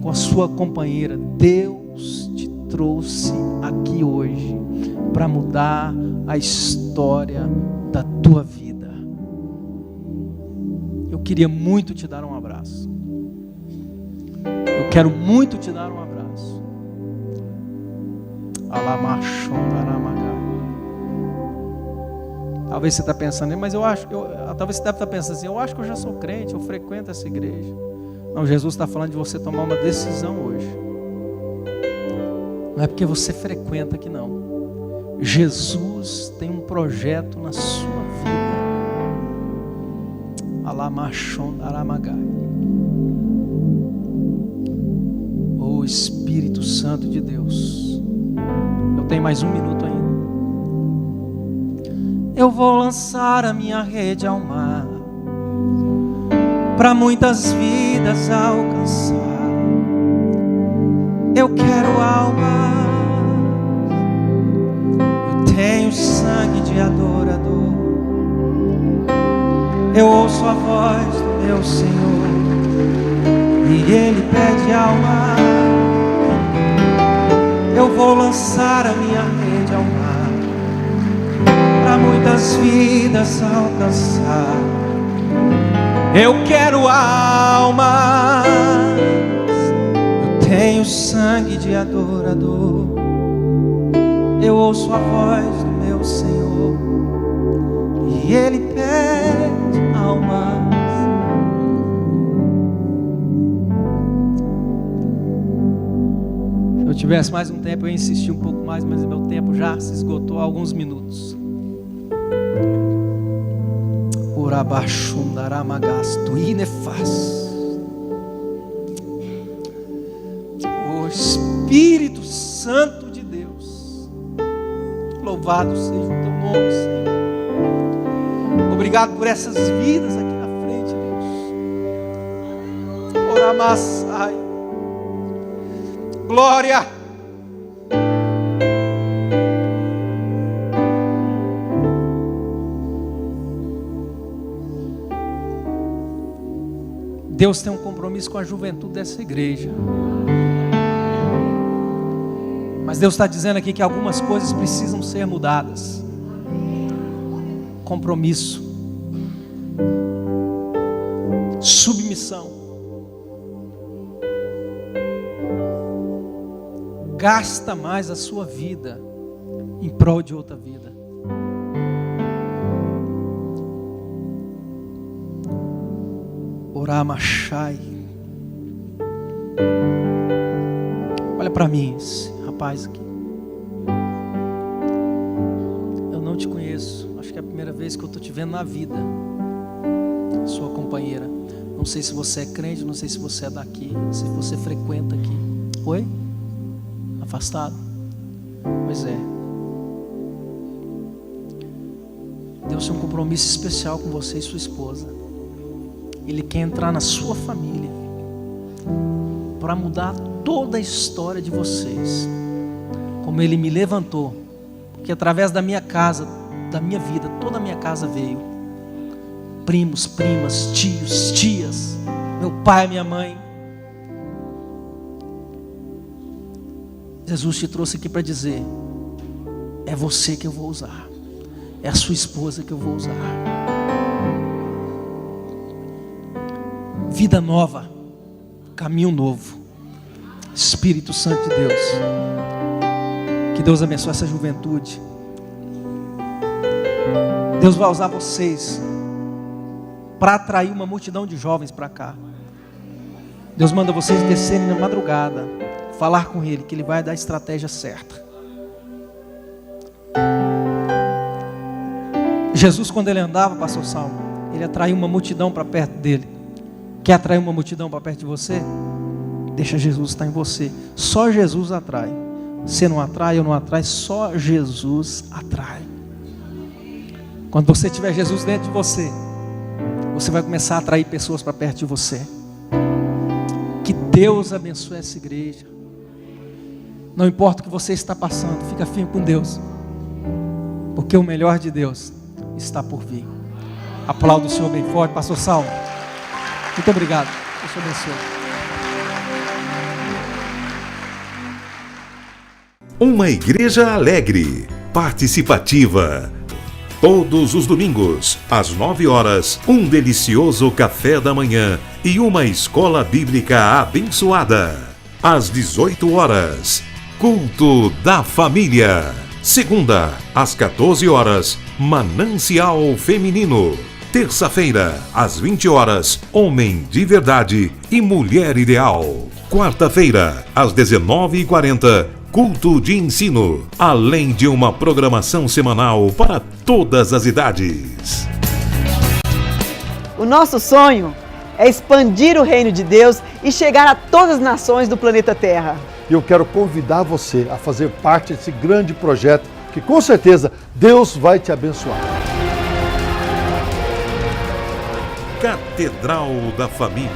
com a sua companheira. Deus te trouxe aqui hoje para mudar a história da tua vida. Eu queria muito te dar um abraço. Eu quero muito te dar um abraço. Talvez você está pensando, mas talvez você deve estar pensando assim, eu acho que eu já sou crente, eu frequento essa igreja. Não, Jesus está falando de você tomar uma decisão hoje. Não é porque você frequenta aqui não. Jesus tem um projeto na sua vida. Alamachon Aramagai. Oh Espírito Santo de Deus. Eu tenho mais 1 minuto ainda. Eu vou lançar a minha rede ao mar, para muitas vidas alcançar. Eu quero almas. Eu tenho sangue de adorador. Eu ouço a voz do meu Senhor e Ele pede alma. Eu vou lançar a minha rede ao mar, para muitas vidas alcançar. Eu quero almas. Eu tenho sangue de adorador. Eu ouço a voz do meu Senhor e Ele pede almas. Se eu tivesse mais um tempo, eu ia insistir um pouco mais, mas meu tempo já se esgotou há alguns minutos. Urabachundaramagasto inefas. O Espírito Santo de Deus, louvado seja o teu nome, Senhor. Obrigado por essas vidas aqui na frente, Deus. Oramassai. Glória. Deus tem um compromisso com a juventude dessa igreja. Mas Deus está dizendo aqui que algumas coisas precisam ser mudadas. Compromisso, submissão. Gasta mais a sua vida em prol de outra vida. Oramachai. Olha para mim, esse rapaz aqui. Eu não te conheço. Acho que é a primeira vez que eu estou te vendo na vida. Sua companheira. Não sei se você é crente, não sei se você é daqui, se você frequenta aqui. Oi? Afastado? Pois é. Deus tem um compromisso especial com você e sua esposa. Ele quer entrar na sua família para mudar toda a história de vocês, como Ele me levantou, porque através da minha casa, da minha vida, toda a minha casa veio primos, primas, tios, tias, meu pai, minha mãe. Jesus te trouxe aqui para dizer: é você que eu vou usar, é a sua esposa que eu vou usar. Vida nova, caminho novo. Espírito Santo de Deus, que Deus abençoe essa juventude. Deus vai usar vocês para atrair uma multidão de jovens para cá. Deus manda vocês descerem na madrugada, falar com Ele, que Ele vai dar a estratégia certa. Jesus, quando Ele andava, pastor Salmo, Ele atraiu uma multidão para perto dele. Quer atrair uma multidão para perto de você? Deixa Jesus estar em você. Só Jesus atrai. Você não atrai, eu não atrai, só Jesus atrai. Quando você tiver Jesus dentro de você, você vai começar a atrair pessoas para perto de você. Que Deus abençoe essa igreja. Não importa o que você está passando, fica firme com Deus, porque o melhor de Deus está por vir. Aplauda o Senhor bem forte, pastor Salmo. Muito obrigado. Deus te abençoe. Uma igreja alegre, participativa. Todos os domingos, às 9 horas, um delicioso café da manhã e uma escola bíblica abençoada. Às 18 horas, culto da família. Segunda, às 14 horas, Manancial Feminino. Terça-feira, às 20 horas, Homem de Verdade e Mulher Ideal. Quarta-feira, às 19h40, Culto de Ensino, além de uma programação semanal para todas as idades. O nosso sonho é expandir o reino de Deus e chegar a todas as nações do planeta Terra. E eu quero convidar você a fazer parte desse grande projeto que com certeza Deus vai te abençoar. Catedral da Família.